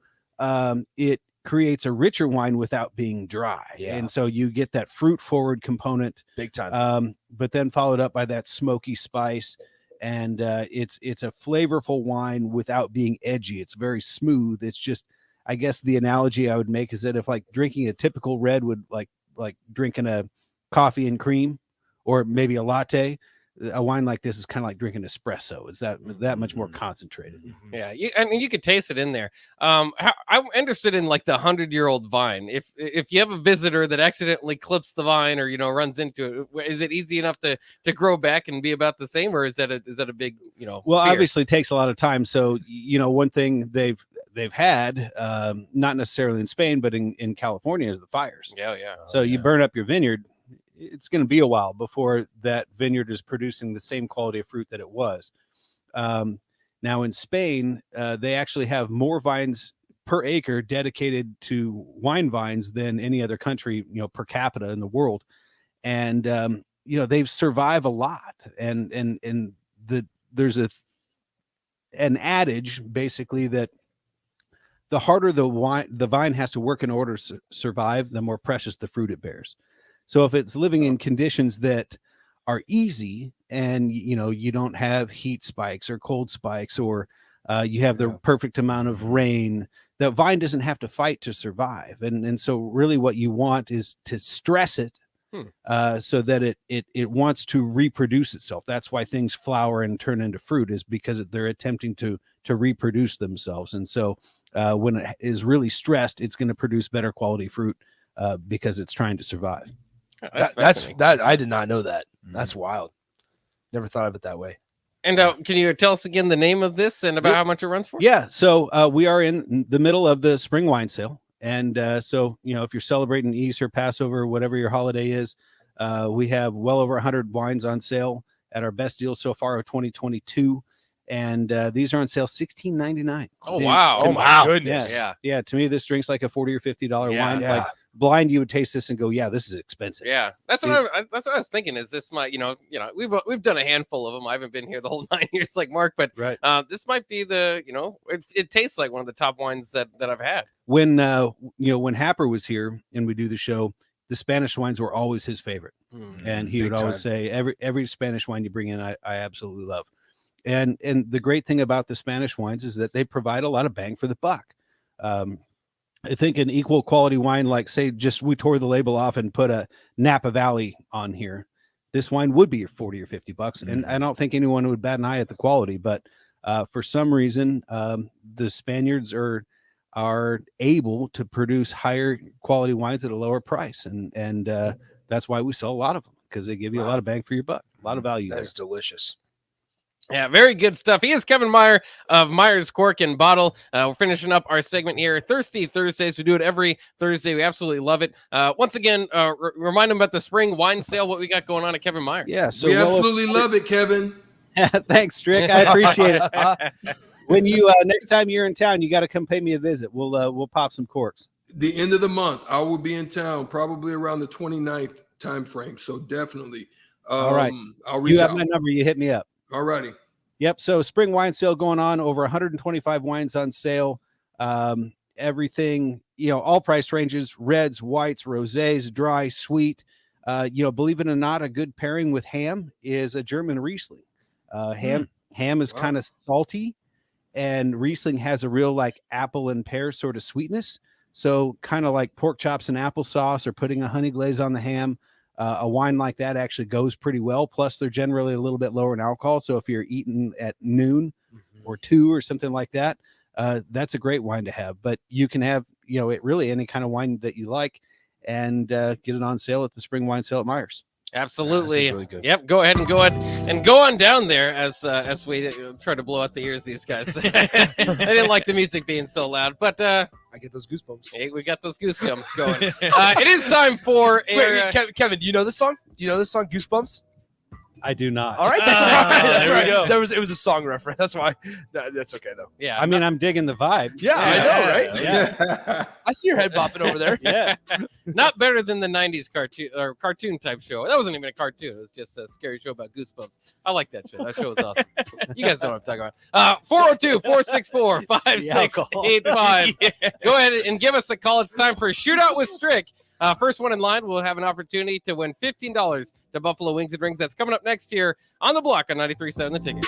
S16: it creates a richer wine without being dry.
S13: Yeah.
S16: And so you get that fruit forward component,
S13: big time.
S16: But then followed up by that smoky spice. And it's a flavorful wine without being edgy. It's very smooth. It's just, I guess the analogy I would make is that if like drinking a typical red would like drinking a coffee and cream or maybe a latte, a wine like this is kind of like drinking espresso. It's that much more concentrated.
S3: Yeah, you could taste it in there. I'm interested in like the 100-year-old vine. If you have a visitor that accidentally clips the vine or runs into it, is it easy enough to grow back and be about the same, or is that a big
S16: Well,
S3: fear?
S16: obviously it takes a lot of time. So one thing they've had, not necessarily in Spain, but in California, is the fires.
S3: Yeah.
S16: So you burn up your vineyard, it's going to be a while before that vineyard is producing the same quality of fruit that it was. Now in Spain, they actually have more vines per acre dedicated to wine vines than any other country, per capita in the world. And, they've survived a lot. And there's an adage basically that the harder the vine has to work in order to survive, the more precious the fruit it bears. So if it's living in conditions that are easy, and you don't have heat spikes or cold spikes, or you have the perfect amount of rain, the vine doesn't have to fight to survive. And so really what you want is to stress it so that it wants to reproduce itself. That's why things flower and turn into fruit, is because they're attempting to reproduce themselves. And so when it is really stressed, it's going to produce better quality fruit because it's trying to survive.
S2: That's I did not know that. That's wild. Never thought of it that way.
S3: And can you tell us again the name of this and about how much it runs for?
S16: Yeah. So we are in the middle of the spring wine sale. And so, if you're celebrating Easter, Passover, whatever your holiday is, we have well over 100 wines on sale at our best deal so far of 2022. And these are on sale $16.99.
S3: Oh, wow.
S2: Oh, my goodness.
S16: Yeah. To me, this drink's like a $40 or $50 wine.
S3: Yeah.
S16: Like blind, you would taste this and go, yeah, this is expensive.
S3: Yeah, that's what I was thinking. Is this might we've done a handful of them. I haven't been here the whole 9 years like Mark, but this might be the it tastes like one of the top wines that I've had. When when Happer was here and we do the show, the Spanish wines were always his favorite, and he would always say every Spanish wine you bring in, I absolutely love. And the great thing about the Spanish wines is that they provide a lot of bang for the buck. I think an equal quality wine, like say we tore the label off and put a Napa Valley on here, this wine would be $40 or $50. And I don't think anyone would bat an eye at the quality, but for some reason, the Spaniards are able to produce higher quality wines at a lower price. And that's why we sell a lot of them, because they give you a lot of bang for your buck, a lot of value.
S2: That's delicious.
S3: Yeah, very good stuff. He is Kevin Meyer of Meyer's Cork and Bottle. We're finishing up our segment here, Thirsty Thursdays. We do it every Thursday. We absolutely love it. Once again, remind them about the spring wine sale, what we got going on at Kevin Myers.
S16: Yeah, so
S4: we absolutely love it, Kevin.
S16: Thanks, Strick. I appreciate it. When you next time you're in town, you got to come pay me a visit. We'll pop some corks.
S4: The end of the month, I will be in town, probably around the 29th time frame. So definitely.
S16: All right.
S4: I'll reach
S16: out.
S4: out.
S16: You have my number. You hit me up.
S4: All righty.
S16: Yep. So spring wine sale going on, over 125 wines on sale. Everything, all price ranges, reds, whites, rosés, dry, sweet. Believe it or not, a good pairing with ham is a German Riesling. Ham is kind of salty, and Riesling has a real like apple and pear sort of sweetness. So kind of like pork chops and applesauce, or putting a honey glaze on the ham. A wine like that actually goes pretty well. Plus, they're generally a little bit lower in alcohol. So if you're eating at noon or 2 or something like that, that's a great wine to have. But you can have, it really any kind of wine that you like, and get it on sale at the spring wine sale at Myers.
S3: Absolutely.
S16: Yeah, really good.
S3: Yep. Go ahead and go on down there as we try to blow out the ears of these guys. I didn't like the music being so loud, but I
S2: get those goosebumps.
S3: Hey, we got those goosebumps going. It is time for
S2: Kevin, do you know this song? Do you know this song, Goosebumps?
S16: I do not.
S2: All right, that's all right. That's
S16: there
S2: all
S16: we
S2: right.
S16: go.
S2: It was a song reference. That's why. That's okay though.
S3: Yeah.
S16: I mean, I'm digging the vibe.
S2: Yeah, I know, right?
S16: Yeah.
S2: I see your head bopping over there.
S16: Yeah.
S3: Not better than the 90s cartoon type show. That wasn't even a cartoon. It was just a scary show about goosebumps. I like that show. That show was awesome. You guys know what I'm talking about. 402-464-5685. Go ahead and give us a call. It's time for Shootout with Strick. First one in line will have an opportunity to win $15 to Buffalo Wings and Rings. That's coming up next year on the block on 93.7 The Ticket.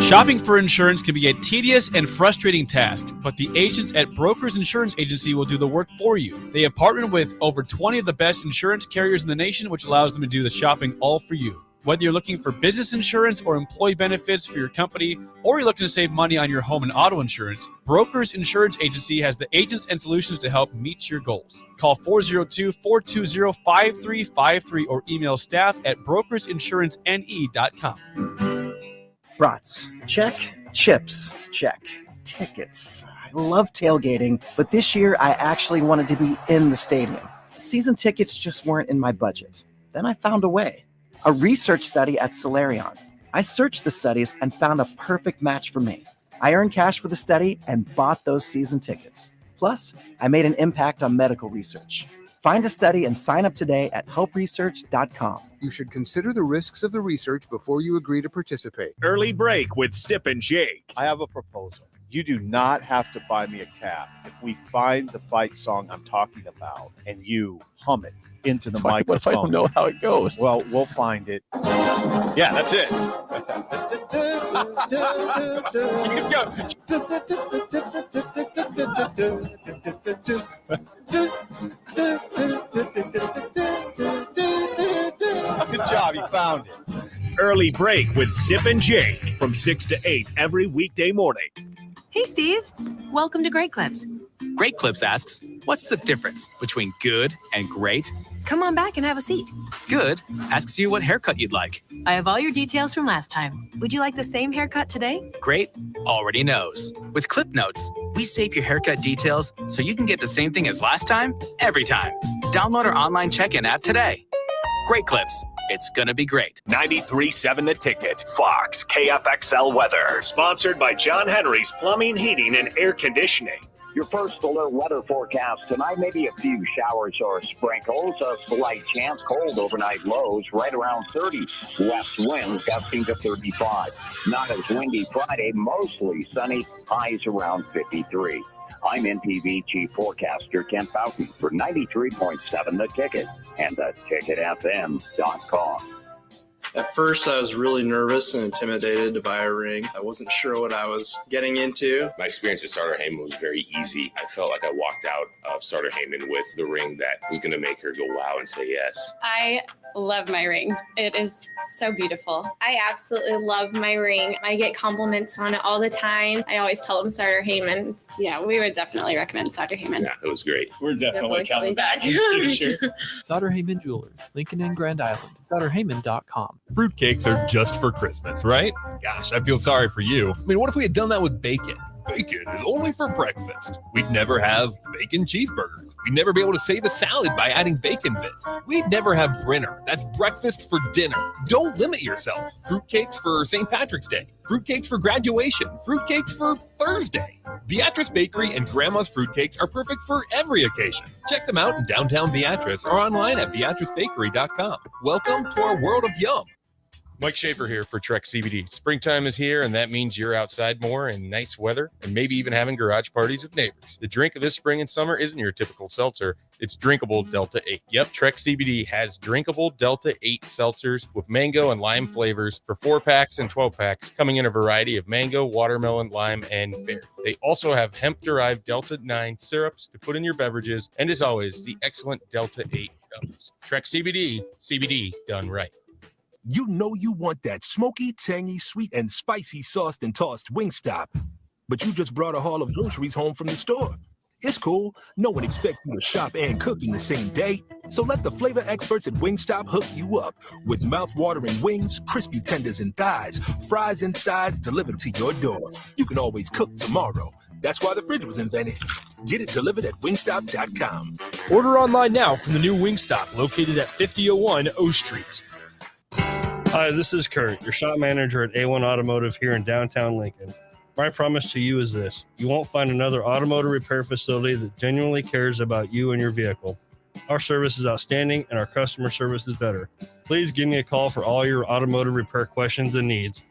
S21: Shopping for insurance can be a tedious and frustrating task, but the agents at Brokers Insurance Agency will do the work for you. They have partnered with over 20 of the best insurance carriers in the nation, which allows them to do the shopping all for you. Whether you're looking for business insurance or employee benefits for your company, or you're looking to save money on your home and auto insurance, Brokers Insurance Agency has the agents and solutions to help meet your goals. Call 402-420-5353 or email staff@brokersinsurancene.com.
S22: Brats, check. Chips, check. Tickets. I love tailgating, but this year I actually wanted to be in the stadium. Season tickets just weren't in my budget. Then I found a way. A research study at Solarion. I searched the studies and found a perfect match for me. I earned cash for the study and bought those season tickets. Plus, I made an impact on medical research. Find a study and sign up today at helpresearch.com.
S5: You should consider the risks of the research before you agree to participate.
S1: Early break with Sip and Jake.
S2: I have a proposal. You do not have to buy me a cap if we find the fight song I'm talking about and you hum it into the microphone.
S8: What if I don't know how it goes?
S2: Well, we'll find it. Yeah, that's it. Good job, you found it.
S1: Early break with Sip and Jake from 6 to 8 every weekday morning.
S7: Hey, Steve. Welcome to Great Clips.
S23: Great Clips asks, what's the difference between good and great?
S7: Come on back and have a seat.
S23: Good asks you what haircut you'd like.
S7: I have all your details from last time. Would you like the same haircut today?
S23: Great already knows. With Clip Notes, we save your haircut details so you can get the same thing as last time, every time. Download our online check-in app today. Great Clips. It's gonna be great.
S1: 93.7 The Ticket. Fox KFXL weather. Sponsored by John Henry's Plumbing, Heating, and Air Conditioning.
S24: Your first alert weather forecast tonight, maybe a few showers or sprinkles, a slight chance, cold overnight lows, right around 30. West winds gusting to 35. Not as windy Friday, mostly sunny, highs around 53. I'm NTV Chief Forecaster Kent Fountain for 93.7 The Ticket and theticketfm.com.
S25: At first, I was really nervous and intimidated to buy a ring. I wasn't sure what I was getting into.
S17: My experience at Starter Heyman was very easy. I felt like I walked out of Starter Heyman with the ring that was going to make her go wow and say yes.
S26: I love my ring. It is so beautiful.
S27: I absolutely love my ring. I get compliments on it all the time. I always tell them Starter Heyman.
S26: Yeah, we would definitely recommend Starter Heyman.
S17: Yeah, it was great.
S28: We're definitely coming back.
S26: Sure.
S29: Sauter Heyman Jewelers, Lincoln and Grand Island. SauterHeyman.com.
S19: Fruitcakes are just for Christmas, right? Gosh, I feel sorry for you. I mean, what if we had done that with bacon? Bacon is only for breakfast. We'd never have bacon cheeseburgers. We'd never be able to save a salad by adding bacon bits. We'd never have Brinner. That's breakfast for dinner. Don't limit yourself. Fruitcakes for St. Patrick's Day. Fruitcakes for graduation. Fruitcakes for Thursday. Beatrice Bakery and Grandma's Fruitcakes are perfect for every occasion. Check them out in downtown Beatrice or online at beatricebakery.com. Welcome to our world of yum.
S6: Mike Schaefer here for Trek CBD. Springtime is here, and that means you're outside more in nice weather and maybe even having garage parties with neighbors. The drink of this spring and summer isn't your typical seltzer. It's drinkable Delta 8. Yep, Trek CBD has drinkable Delta 8 seltzers with mango and lime flavors for 4-packs and 12-packs, coming in a variety of mango, watermelon, lime, and berry. They also have hemp-derived Delta 9 syrups to put in your beverages, and as always, the excellent Delta 8 gummies. Trek CBD, CBD done right.
S12: You know you want that smoky, tangy, sweet, and spicy sauced and tossed Wingstop. But you just brought a haul of groceries home from the store. It's cool. No one expects you to shop and cook in the same day. So let the flavor experts at Wingstop hook you up with mouth-watering wings, crispy tenders and thighs, fries and sides delivered to your door. You can always cook tomorrow. That's why the fridge was invented. Get it delivered at wingstop.com.
S13: Order online now from the new Wingstop located at 5001 O Street.
S30: Hi, this is Kurt, your shop manager at A1 Automotive here in downtown Lincoln. My promise to you is this: you won't find another automotive repair facility that genuinely cares about you and your vehicle. Our service is outstanding and our customer service is better. Please give me a call for all your automotive repair questions and needs.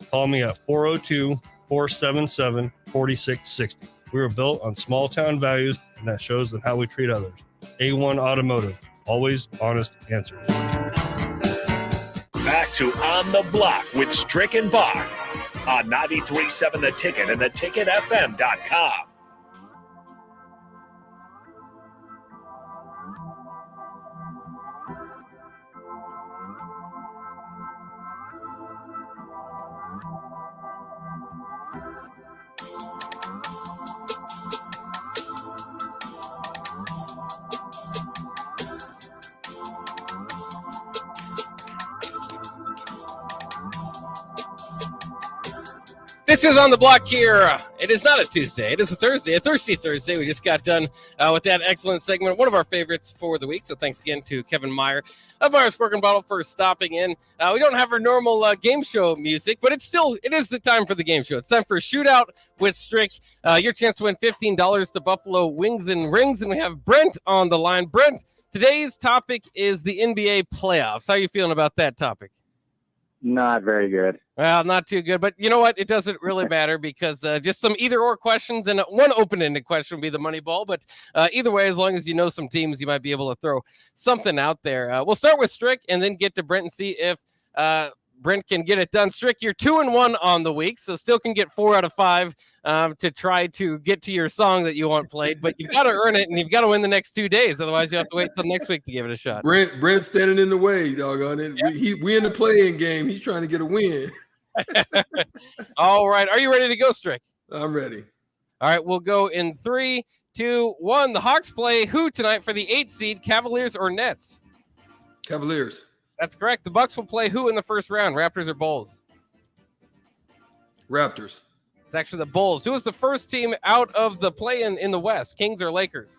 S30: Call me at 402-477-4660. We were built on small town values, and that shows in how we treat others. A1 Automotive, always honest answers.
S1: Back to On the Block with Strick and Bach on 93.7 The Ticket and theticketfm.com.
S3: This is On the Block here. It is not a Tuesday. It is a Thursday, a Thirsty Thursday. We just got done with that excellent segment, one of our favorites for the week. So thanks again to Kevin Meyer of Meyer's Cork and Bottle for stopping in. We don't have our normal game show music, but it is the time for the game show. It's time for Shootout with Strick. Your chance to win $15 to Buffalo Wings and Rings. And we have Brent on the line. Brent, Today's topic is the NBA playoffs. How are you feeling about that topic?
S4: Not very good.
S3: Well, not too good, but you know what? It doesn't really matter because just some either-or questions and one open-ended question would be the money ball. But either way, as long as you know some teams, you might be able to throw something out there. We'll start with Strick and then get to Brent and see if Brent can get it done. Strick, you're 2-1 on the week, so still can get 4 out of 5 to try to get to your song that you want played. But you've got to earn it, and you've got to win the next 2 days. Otherwise, you have to wait till next week to give it a shot.
S9: Brent's standing in the way, doggone it. We in the play-in game. He's trying to get a win.
S3: All right. Are you ready to go, Strick?
S9: I'm ready.
S3: All right. We'll go in 3, 2, 1. The Hawks play who tonight for the 8th seed, Cavaliers or Nets?
S9: Cavaliers.
S3: That's correct. The Bucks will play who in the first round, Raptors or Bulls?
S9: Raptors.
S3: It's actually the Bulls. Who was the first team out of the play-in in the West, Kings or Lakers?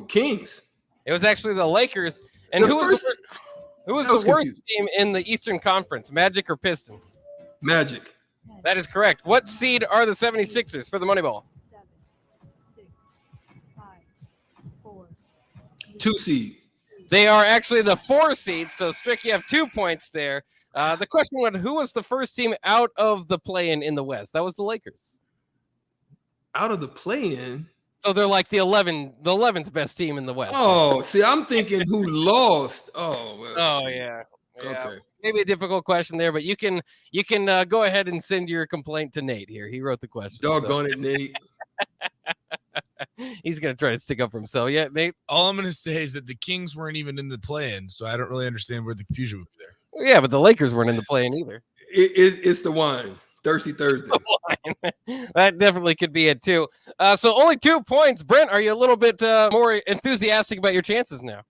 S9: Kings.
S3: It was actually the Lakers. And who was the worst team in the Eastern Conference, Magic or Pistons?
S9: Magic.
S3: That is correct. What seed are the 76ers for the Moneyball?
S10: 7, 6, 5, 4.
S9: 2 seed.
S3: They are actually the 4 seed, so Strick, you have 2 points there. The question was, who was the first team out of the play-in in the West? That was the Lakers.
S9: Out of the play-in?
S3: So they're like the 11th best team in the West.
S9: Oh, see, I'm thinking who lost.
S3: Yeah.
S9: Okay.
S3: Maybe a difficult question there, but you can go ahead and send your complaint to Nate here. He wrote the question.
S9: Doggone it, Nate.
S3: He's going to try to stick up for himself. Yeah, Nate?
S11: All I'm going to say is that the Kings weren't even in the play-in, so I don't really understand where the confusion would be there.
S3: Yeah, but the Lakers weren't in the play-in either.
S9: It's the wine. Thirsty Thursday.
S3: That definitely could be it, too. So only 2 points. Brent, are you a little bit more enthusiastic about your chances now?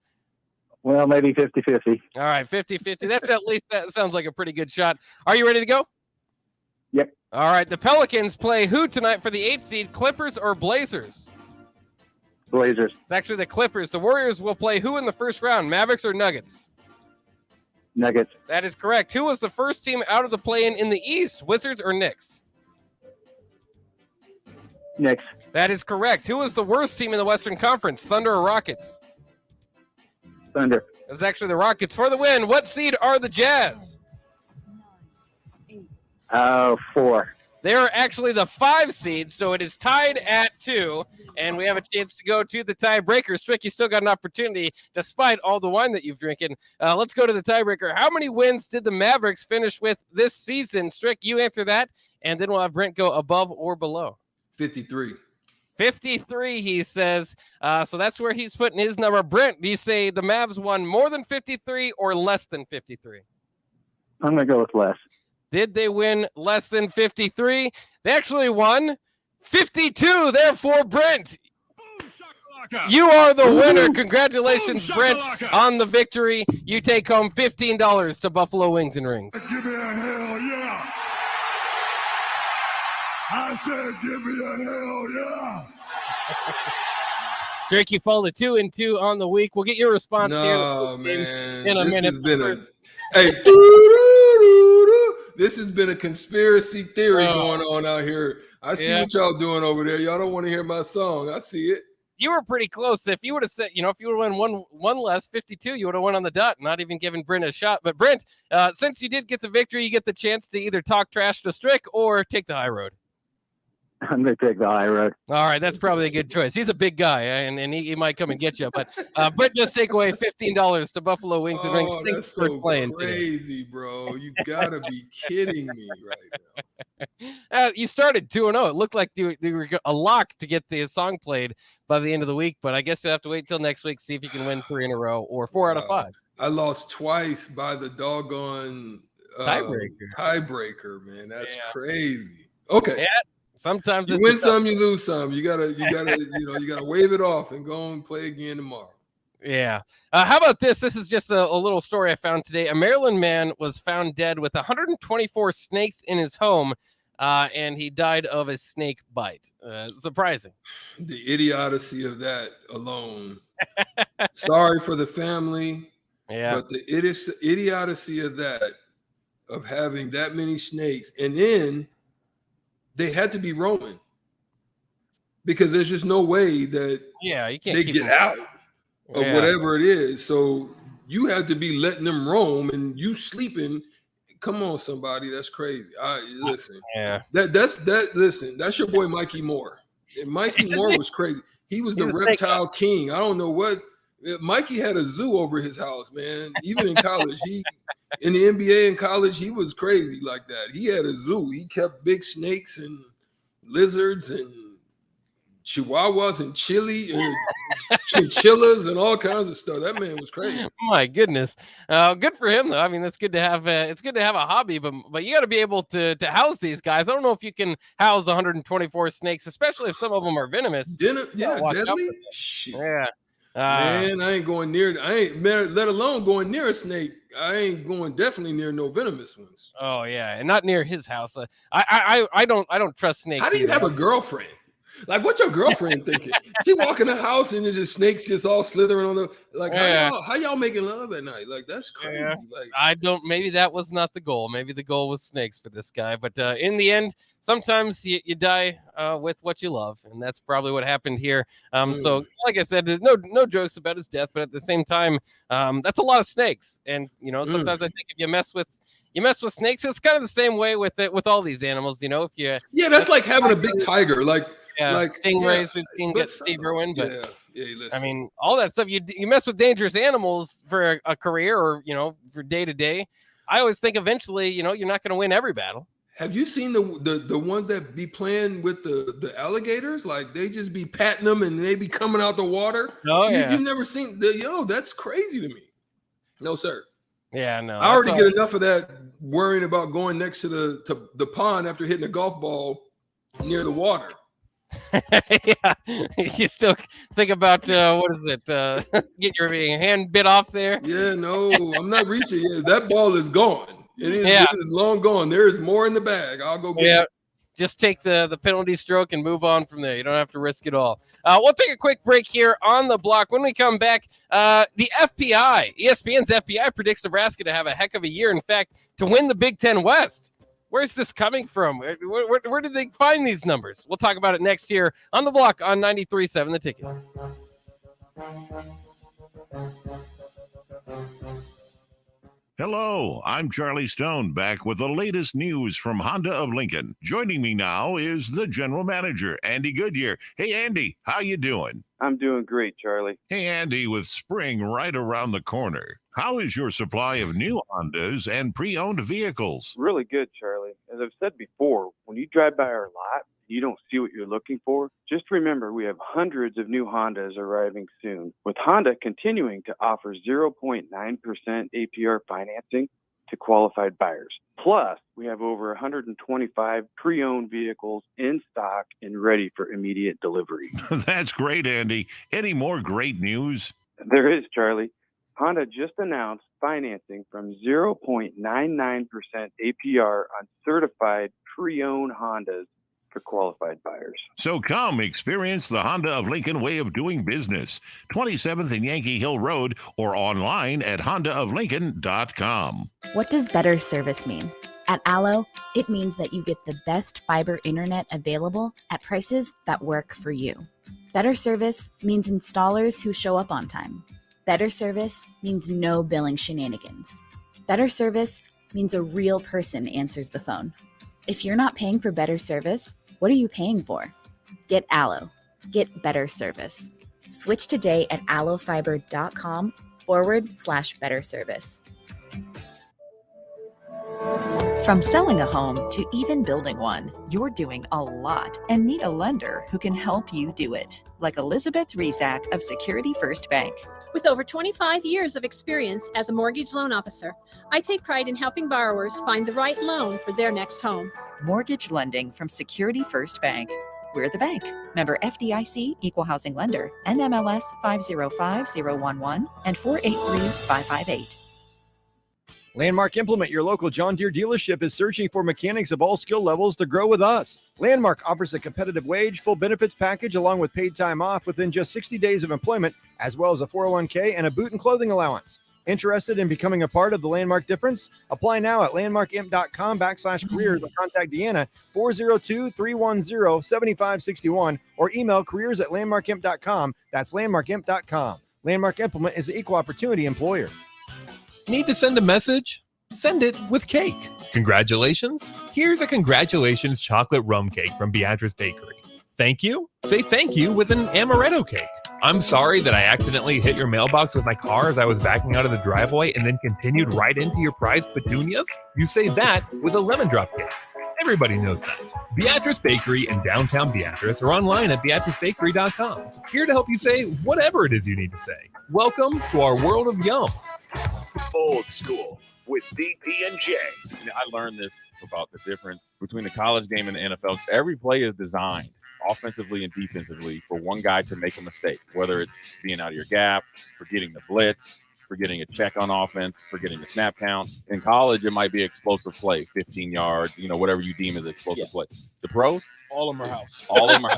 S4: Well, maybe 50-50.
S3: All right, 50-50. That sounds like a pretty good shot. Are you ready to go?
S4: Yep.
S3: All right, the Pelicans play who tonight for the 8th seed, Clippers or Blazers?
S4: Blazers.
S3: It's actually the Clippers. The Warriors will play who in the first round, Mavericks or Nuggets?
S4: Nuggets.
S3: That is correct. Who was the first team out of the play-in in the East, Wizards or Knicks?
S4: Knicks.
S3: That is correct. Who was the worst team in the Western Conference, Thunder or Rockets?
S4: Thunder.
S3: It was actually the Rockets for the win. What seed are the Jazz?
S4: 4.
S3: They are actually the 5 seed, so it is tied at 2, and we have a chance to go to the tiebreaker. Strick, you still got an opportunity despite all the wine that you've drinking. Let's go to the tiebreaker. How many wins did the Mavericks finish with this season? Strick, you answer that, and then we'll have Brent go above or below.
S9: 53.
S3: 53, he says. So that's where he's putting his number. Brent, do you say the Mavs won more than 53 or less than 53?
S4: I'm going to go with less.
S3: Did they win less than 53? They actually won 52. Therefore, Brent, you are the winner. Congratulations, Brent, on the victory. You take home $15 to Buffalo Wings and Rings.
S14: Give me a hell yeah. I said, give me a hell yeah.
S3: Strick, you fall to 2-2 on the week. We'll get your response here in a minute.
S9: This has been a conspiracy theory going on out here. I see what y'all doing over there. Y'all don't want to hear my song. I see it.
S3: You were pretty close. If you would have said, if you would have won one less, 52, you would have won on the dot, not even giving Brent a shot. But Brent, since you did get the victory, you get the chance to either talk trash to Strick or take the high road.
S4: I'm going to take the high road.
S3: All right, that's probably a good choice. He's a big guy, and he might come and get you. But Brent just take away $15 to Buffalo Wings and Rings.
S9: Oh, that's so crazy, bro. You got to be kidding me right
S3: now. You started 2-0. It looked like you were a lock to get the song played by the end of the week, but I guess you'll have to wait till next week, see if you can win 3 in a row or 4 out of 5.
S9: I lost twice by the doggone tiebreaker, man. That's crazy. Okay.
S3: Yeah. Sometimes
S9: you win some, you lose some. You gotta, you gotta wave it off and go and play again tomorrow.
S3: Yeah. How about this? This is just a little story I found today. A Maryland man was found dead with 124 snakes in his home, and he died of a snake bite. Surprising.
S9: The idiocy of that alone. Sorry for the family.
S3: Yeah.
S9: But the idiocy of that, of having that many snakes, and then they had to be roaming. because there's just no way that
S3: you can't
S9: they
S3: keep
S9: get
S3: them
S9: out of
S3: Yeah.
S9: whatever it is. So you have to be letting them roam, and you sleeping. Come on, somebody, that's crazy. Listen, listen, that's your boy Mikey Moore. And Mikey Moore was crazy. He was the
S3: He's a snake
S9: reptile king. I don't know what. Mikey had a zoo over his house, man. Even in college, in the NBA in college, he was crazy like that. He had a zoo. He kept big snakes and lizards and chihuahuas and chili and chinchillas and all kinds of stuff. That man was crazy.
S3: My goodness, good for him though. I mean, that's good to have. It's good to have a hobby, but you got to be able to house these guys. I don't know if you can house 124 snakes, especially if some of them are venomous.
S9: Deadly. Shit.
S3: Yeah.
S9: Man, I ain't going near. Let alone going near a snake. I ain't going definitely near no venomous ones.
S3: Oh yeah, and not near his house. I don't trust snakes.
S9: How do you have a girlfriend? Like, what's your girlfriend thinking? She walk in the house and there's just snakes just all slithering on the like. How y'all making love at night? Like, that's crazy.
S3: Yeah.
S9: Like,
S3: I don't. Maybe that was not the goal. Maybe the goal was snakes for this guy. But in the end, sometimes you die with what you love, and that's probably what happened here. So, like I said, there's no jokes about his death, but at the same time, that's a lot of snakes. And sometimes I think if you mess with snakes, it's kind of the same way with all these animals. If you
S9: that's like having a big tiger. Like
S3: stingrays, we've seen get Steve Irwin, but
S9: listen.
S3: I mean, all that stuff. You mess with dangerous animals for a career, or for day to day. I always think eventually, you're not going to win every battle.
S9: Have you seen the ones that be playing with the alligators? Like, they just be patting them and they be coming out the water.
S3: Oh yeah,
S9: you've never seen that's crazy to me. No, sir.
S3: Yeah, no.
S9: I already get enough of that worrying about going next to the pond after hitting a golf ball near the water.
S3: Yeah, you still think about what is it? Get your hand bit off there.
S9: Yeah, no, I'm not reaching yet. That ball is gone. It is long gone. There is more in the bag. I'll go get it.
S3: Just take the penalty stroke and move on from there. You don't have to risk it all. We'll take a quick break here on the block. When we come back, the FPI, ESPN's FPI predicts Nebraska to have a heck of a year. In fact, to win the Big Ten West. Where's this coming from? Where did they find these numbers? We'll talk about it next year on the block on 93.7 The Ticket.
S2: Hello, I'm Charlie Stone, back with the latest news from Honda of Lincoln. Joining me now is the general manager, Andy Goodyear. Hey, Andy, how you doing?
S5: I'm doing great, Charlie.
S2: Hey, Andy, with spring right around the corner, how is your supply of new Hondas and pre-owned vehicles?
S5: Really good, Charlie. As I've said before, when you drive by our lot, you don't see what you're looking for, just remember we have hundreds of new Hondas arriving soon, with Honda continuing to offer 0.9% APR financing to qualified buyers. Plus, we have over 125 pre-owned vehicles in stock and ready for immediate delivery.
S2: That's great, Andy. Any more great news?
S5: There is, Charlie. Honda just announced financing from 0.99% APR on certified pre-owned Hondas for qualified buyers.
S2: So come experience the Honda of Lincoln way of doing business. 27th and Yankee Hill Road, or online at hondaoflincoln.com.
S8: What does better service mean? At Allo, it means that you get the best fiber internet available at prices that work for you. Better service means installers who show up on time. Better service means no billing shenanigans. Better service means a real person answers the phone. If you're not paying for better service, what are you paying for? Get Allo. Get better service. Switch today at allofiber.com/better service.
S15: From selling a home to even building one, you're doing a lot and need a lender who can help you do it. Like Elizabeth Rizak of Security First Bank.
S16: With over 25 years of experience as a mortgage loan officer, I take pride in helping borrowers find the right loan for their next home.
S15: Mortgage lending from Security First Bank. We're the bank. Member FDIC, Equal Housing Lender, NMLS 505011 and 483558.
S18: Landmark Implement, your local John Deere dealership, is searching for mechanics of all skill levels to grow with us. Landmark offers a competitive wage, full benefits package, along with paid time off within just 60 days of employment, as well as a 401k and a boot and clothing allowance. Interested in becoming a part of the Landmark difference? Apply now at landmarkimp.com/careers or contact Deanna 402-310-7561 or email careers@landmarkimp.com. That's landmarkimp.com. Landmark Implement is an equal opportunity employer.
S19: Need to send a message? Send it with cake. Congratulations. Here's a congratulations chocolate rum cake from Beatrice Bakery. Thank you. Say thank you with an amaretto cake. I'm sorry that I accidentally hit your mailbox with my car as I was backing out of the driveway and then continued right into your prized petunias. You say that with a lemon drop cake. Everybody knows that. Beatrice Bakery in downtown Beatrice or online at beatricebakery.com. Here to help you say whatever it is you need to say. Welcome to our world of yum.
S1: Old School with BP and J.
S7: I learned this about the difference between the college game and the NFL. Every play is designed offensively and defensively for one guy to make a mistake, whether it's being out of your gap, forgetting the blitz, forgetting a check on offense, forgetting the snap count. In college, it might be explosive play, 15 yards, whatever you deem as explosive play. The pros,
S17: all of them are house.
S7: All of them are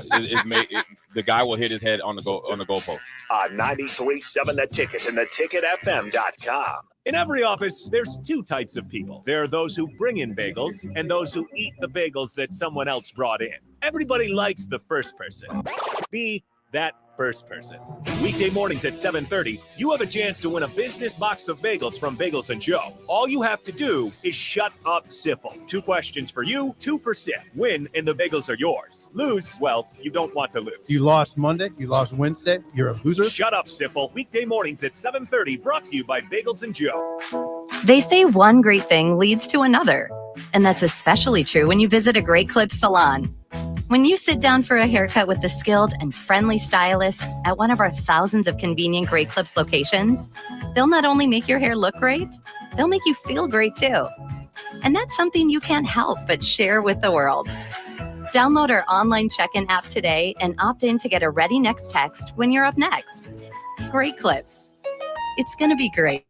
S7: the guy will hit his head on the goalpost.
S1: 93.7 The Ticket and theticketfm.com.
S20: In every office, there's two types of people. There are those who bring in bagels and those who eat the bagels that someone else brought in. Everybody likes the first person. Be that first person. Weekday mornings at 7:30, you have a chance to win a business box of bagels from Bagels & Joe. All you have to do is shut up, Sipple. 2 questions for you, 2 for Sip. Win, and the bagels are yours. Lose, well, you don't want to lose.
S17: You lost Monday, you lost Wednesday, you're a loser.
S20: Shut up, Sipple. Weekday mornings at 7:30, brought to you by Bagels & Joe.
S21: They say one great thing leads to another, and that's especially true when you visit a Great Clips salon. When you sit down for a haircut with the skilled and friendly stylist at one of our thousands of convenient Great Clips locations, they'll not only make your hair look great, they'll make you feel great too. And that's something you can't help but share with the world. Download our online check-in app today and opt in to get a ready next text when you're up next. Great Clips. It's going to be great.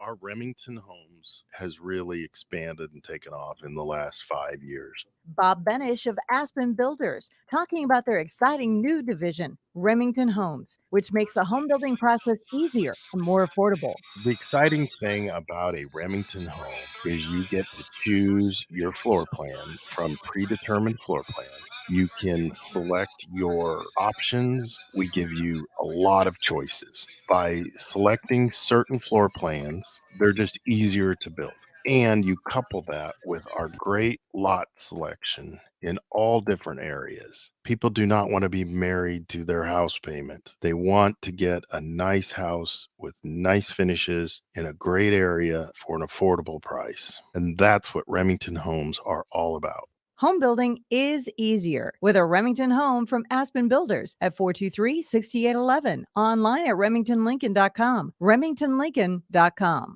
S22: Our Remington Homes has really expanded and taken off in the last 5 years.
S23: Bob Benish of Aspen Builders, talking about their exciting new division, Remington Homes, which makes the home building process easier and more affordable.
S22: The exciting thing about a Remington home is you get to choose your floor plan from predetermined floor plans. You can select your options. We give you a lot of choices. By selecting certain floor plans, they're just easier to build. And you couple that with our great lot selection in all different areas. People do not want to be married to their house payment. They want to get a nice house with nice finishes in a great area for an affordable price. And that's what Remington Homes are all about.
S23: Home building is easier with a Remington home from Aspen Builders at 423-6811. Online at remingtonlincoln.com. remingtonlincoln.com.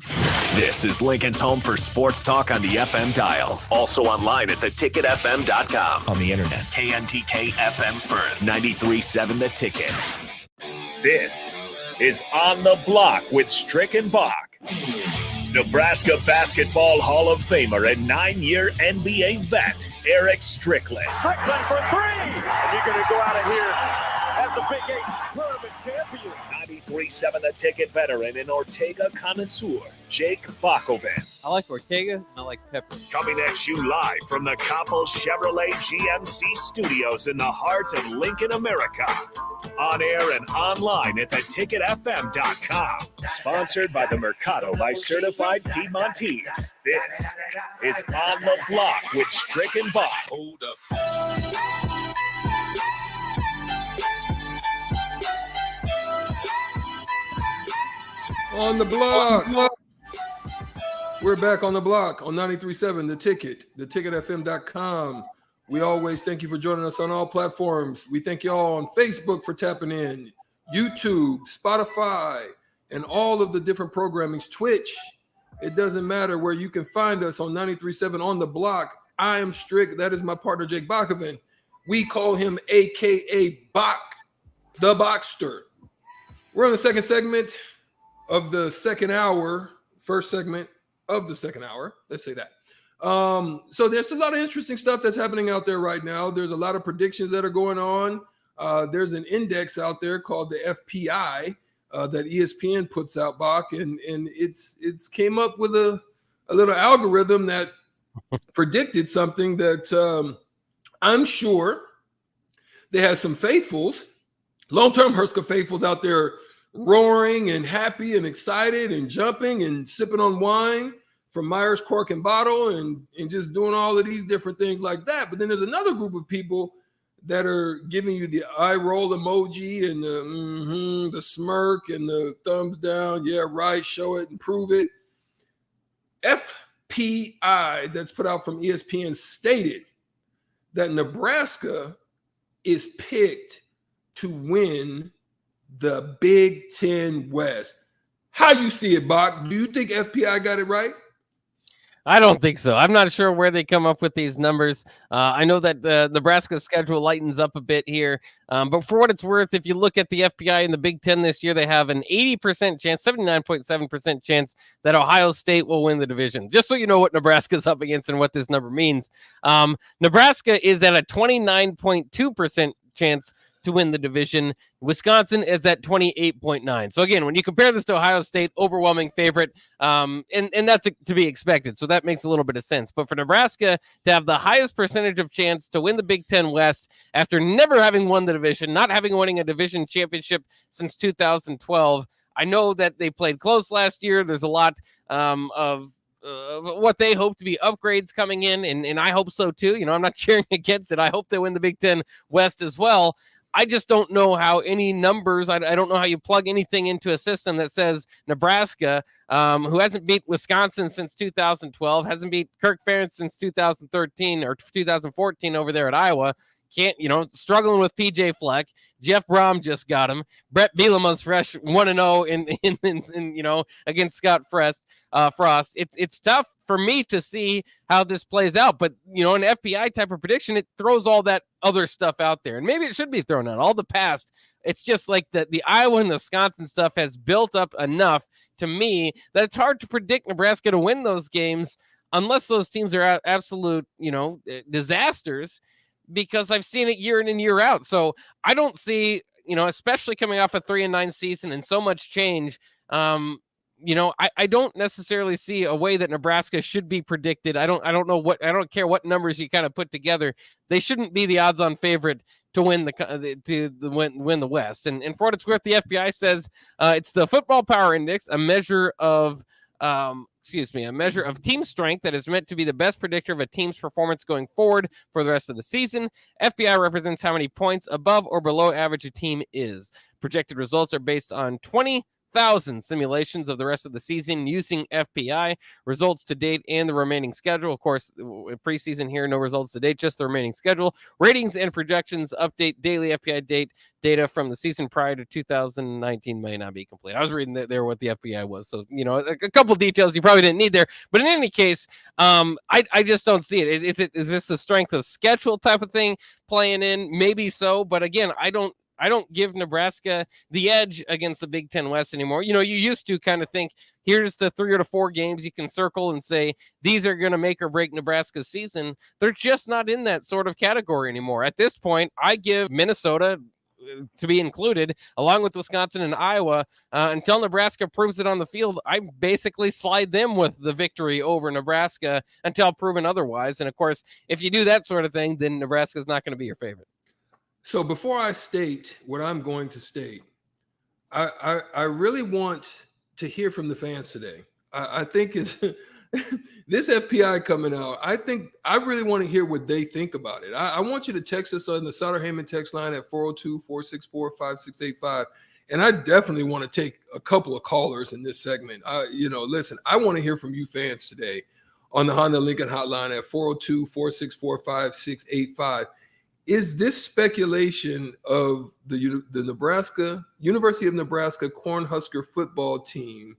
S1: This is Lincoln's home for sports talk on the FM dial. Also online at theticketfm.com. On the internet, KNTK FM Firth, 93.7 The Ticket. This is On the Block with Strick and Bach. Nebraska Basketball Hall of Famer and 9-year NBA vet, Eric Strickland.
S24: Strickland for 3! And you're going to go out of here as the Big 8 tournament champion.
S1: 93.7 The Ticket veteran and Ortega connoisseur, Jake Bakoven.
S3: I like Ortega and I like pepper.
S1: Coming at you live from the Coppel Chevrolet GMC studios in the heart of Lincoln, America. On air and online at theticketfm.com. Sponsored by the Mercado by Certified Piedmontese. This is On the Block with Strick and Bach.
S9: Hold up. On the block. We're back on the block on 93.7 The Ticket, theticketfm.com. We always thank you for joining us on all platforms. We thank y'all on Facebook for tapping in, YouTube, Spotify, and all of the different programmings, Twitch. It doesn't matter where you can find us on 93.7 On the Block. I am Strick. That is my partner, Jake Bakoven. We call him AKA Bach, the Boxster. We're on the second segment of the second hour, first segment of the second hour. Let's say that. So there's a lot of interesting stuff that's happening out there right now. There's a lot of predictions that are going on. There's an index out there called the FPI. that ESPN puts out, Bach, and it's came up with a little algorithm that predicted something that I'm sure they had some faithfuls, long-term Hurska faithfuls out there roaring and happy and excited and jumping and sipping on wine from Myers Cork and Bottle and just doing all of these different things like that. But then there's another group of people that are giving you the eye roll emoji and the smirk and the thumbs down. Yeah, right. Show it and prove it. FPI that's put out from ESPN stated that Nebraska is picked to win the Big Ten West. How you see it, Bach? Do you think FPI got it right?
S3: I don't think so. I'm not sure where they come up with these numbers. I know that the Nebraska schedule lightens up a bit here. But for what it's worth, if you look at the FPI in the Big Ten this year, they have an 80% chance, 79.7% chance that Ohio State will win the division. Just so you know what Nebraska's up against and what this number means. Nebraska is at a 29.2% chance to win the division. Wisconsin is at 28.9. So again, when you compare this to Ohio State, overwhelming favorite, and that's to be expected. So that makes a little bit of sense. But for Nebraska to have the highest percentage of chance to win the Big Ten West after never having won the division, not having winning a division championship since 2012, I know that they played close last year. There's a lot of what they hope to be upgrades coming in, and I hope so too. You know, I'm not cheering against it. I hope they win the Big Ten West as well. I just don't know how any numbers, I don't know how you plug anything into a system that says Nebraska, who hasn't beat Wisconsin since 2012, hasn't beat Kirk Ferentz since 2013 or 2014 over there at Iowa, struggling with PJ Fleck. Jeff Brom just got him. Brett Bielema's fresh 1-0 in against Scott Frost. It's tough for me to see how this plays out, but an FPI type of prediction, it throws all that other stuff out there, and maybe it should be thrown out. All the past, it's just like the Iowa and the Wisconsin stuff has built up enough to me that it's hard to predict Nebraska to win those games unless those teams are absolute, disasters. Because I've seen it year in and year out. So I don't see, especially coming off a 3-9 season and so much change, I don't necessarily see a way that Nebraska should be predicted. I don't care what numbers you kind of put together. They shouldn't be the odds-on favorite to win win the West. And for what it's worth, the FBI says it's the Football Power Index, a measure of team strength that is meant to be the best predictor of a team's performance going forward for the rest of the season. FBI represents how many points above or below average a team is. Projected results are based on 20,000 simulations of the rest of the season using FPI, results to date and the remaining schedule. Of course, preseason here, no results to date, just the remaining schedule. Ratings and projections update daily. FPI data from the season prior to 2019 may not be complete. I was reading there what the FBI was. So, a couple details you probably didn't need there. But in any case, I just don't see it. Is this the strength of schedule type of thing playing in? Maybe so. But again, I don't give Nebraska the edge against the Big Ten West anymore. You used to kind of think, here's the 3 or 4 games you can circle and say, these are going to make or break Nebraska's season. They're just not in that sort of category anymore. At this point, I give Minnesota to be included, along with Wisconsin and Iowa, until Nebraska proves it on the field. I basically slide them with the victory over Nebraska until proven otherwise. And of course, if you do that sort of thing, then Nebraska's not going to be your favorite.
S9: So before I state what I'm going to state, I really want to hear from the fans today. I think it's this FPI coming out. I really want to hear what they think about it. I want you to text us on the Sutter Heyman text line at 402-464-5685. And I definitely want to take a couple of callers in this segment. Listen, I want to hear from you fans today on the Honda Lincoln hotline at 402-464-5685. Is this speculation of the University of Nebraska Cornhusker football team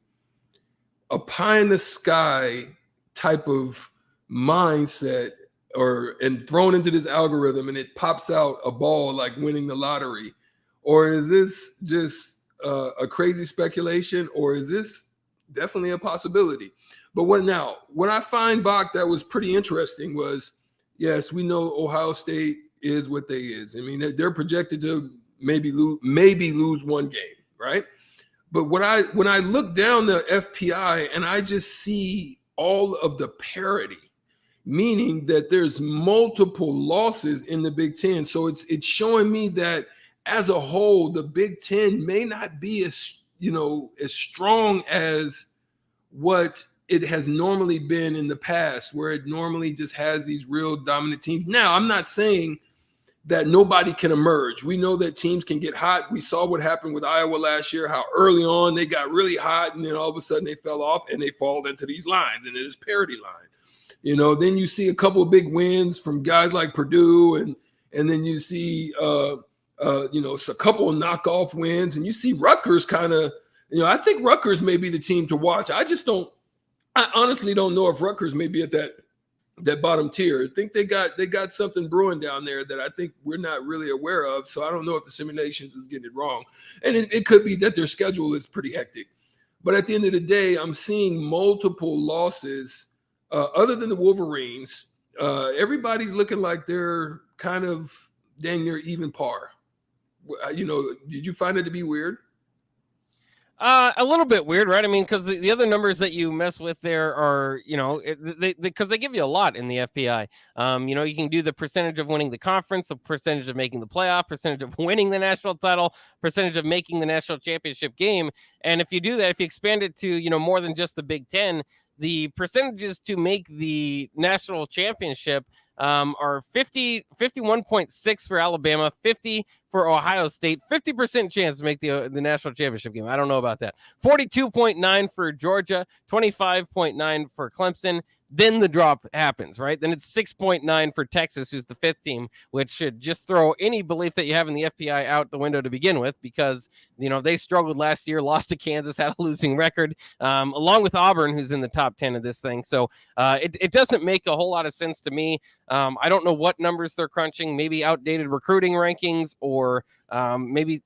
S9: a pie in the sky type of mindset and thrown into this algorithm and it pops out a ball like winning the lottery? Or is this just a crazy speculation, or is this definitely a possibility? But what I find, Bach, that was pretty interesting was, yes, we know Ohio State is what they is. I mean, they're projected to maybe lose one game, right? But when I look down the FPI and I just see all of the parity, meaning that there's multiple losses in the Big Ten. So it's showing me that as a whole, the Big Ten may not be as strong as what it has normally been in the past, where it normally just has these real dominant teams. Now, I'm not saying that nobody can emerge. We know that teams can get hot. We saw what happened with Iowa last year, how early on they got really hot and then all of a sudden they fell off and they fall into these lines, and it is parity line. Then you see a couple of big wins from guys like Purdue, and then you see a couple of knockoff wins, and you see Rutgers kind of, I think Rutgers may be the team to watch. I honestly don't know if Rutgers may be at that bottom tier. I think they got something brewing down there that I think we're not really aware of. So I don't know if the simulations is getting it wrong. And it could be that their schedule is pretty hectic. But at the end of the day, I'm seeing multiple losses other than the Wolverines. Everybody's looking like they're kind of dang near even par. Did you find it to be weird?
S3: A little bit weird, right? I mean, because the other numbers that you mess with there are, because they give you a lot in the FPI. You can do the percentage of winning the conference, the percentage of making the playoff, percentage of winning the national title, percentage of making the national championship game. And if you do that, if you expand it to, more than just the Big Ten, the percentages to make the national championship are 51.6 for Alabama, 50 for Ohio State, 50% chance to make the national championship game. I don't know about that. 42.9 for Georgia, 25.9 for Clemson. Then the drop happens, right? Then it's 6.9 for Texas, who's the fifth team, which should just throw any belief that you have in the FPI out the window to begin with, because, they struggled last year, lost to Kansas, had a losing record, along with Auburn, who's in the top 10 of this thing. So it doesn't make a whole lot of sense to me. I don't know what numbers they're crunching, maybe outdated recruiting rankings, or maybe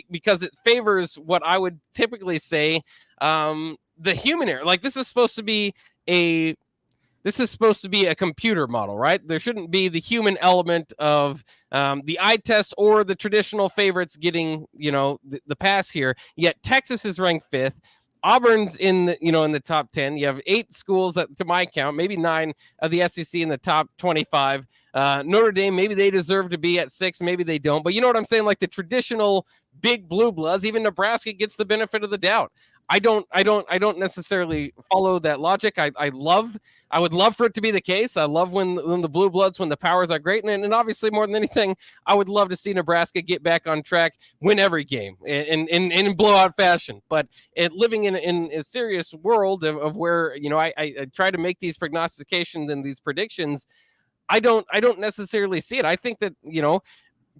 S3: because it favors what I would typically say, the human error. Like, this is supposed to be a computer model, right? There shouldn't be the human element of the eye test or the traditional favorites getting, the pass here. Yet Texas is ranked 5th. Auburn's in the top 10. You have 8 schools that, to my count, maybe 9 of the SEC in the top 25. Notre Dame, maybe they deserve to be at 6, maybe they don't. But you know what I'm saying? Like the traditional big blue bloods, even Nebraska gets the benefit of the doubt. I don't necessarily follow that logic. I would love for it to be the case. I love when the blue bloods, when the powers are great. And obviously, more than anything, I would love to see Nebraska get back on track, win every game in blowout fashion. But living in a serious world of where, I try to make these prognostications and these predictions, I don't necessarily see it. I think that,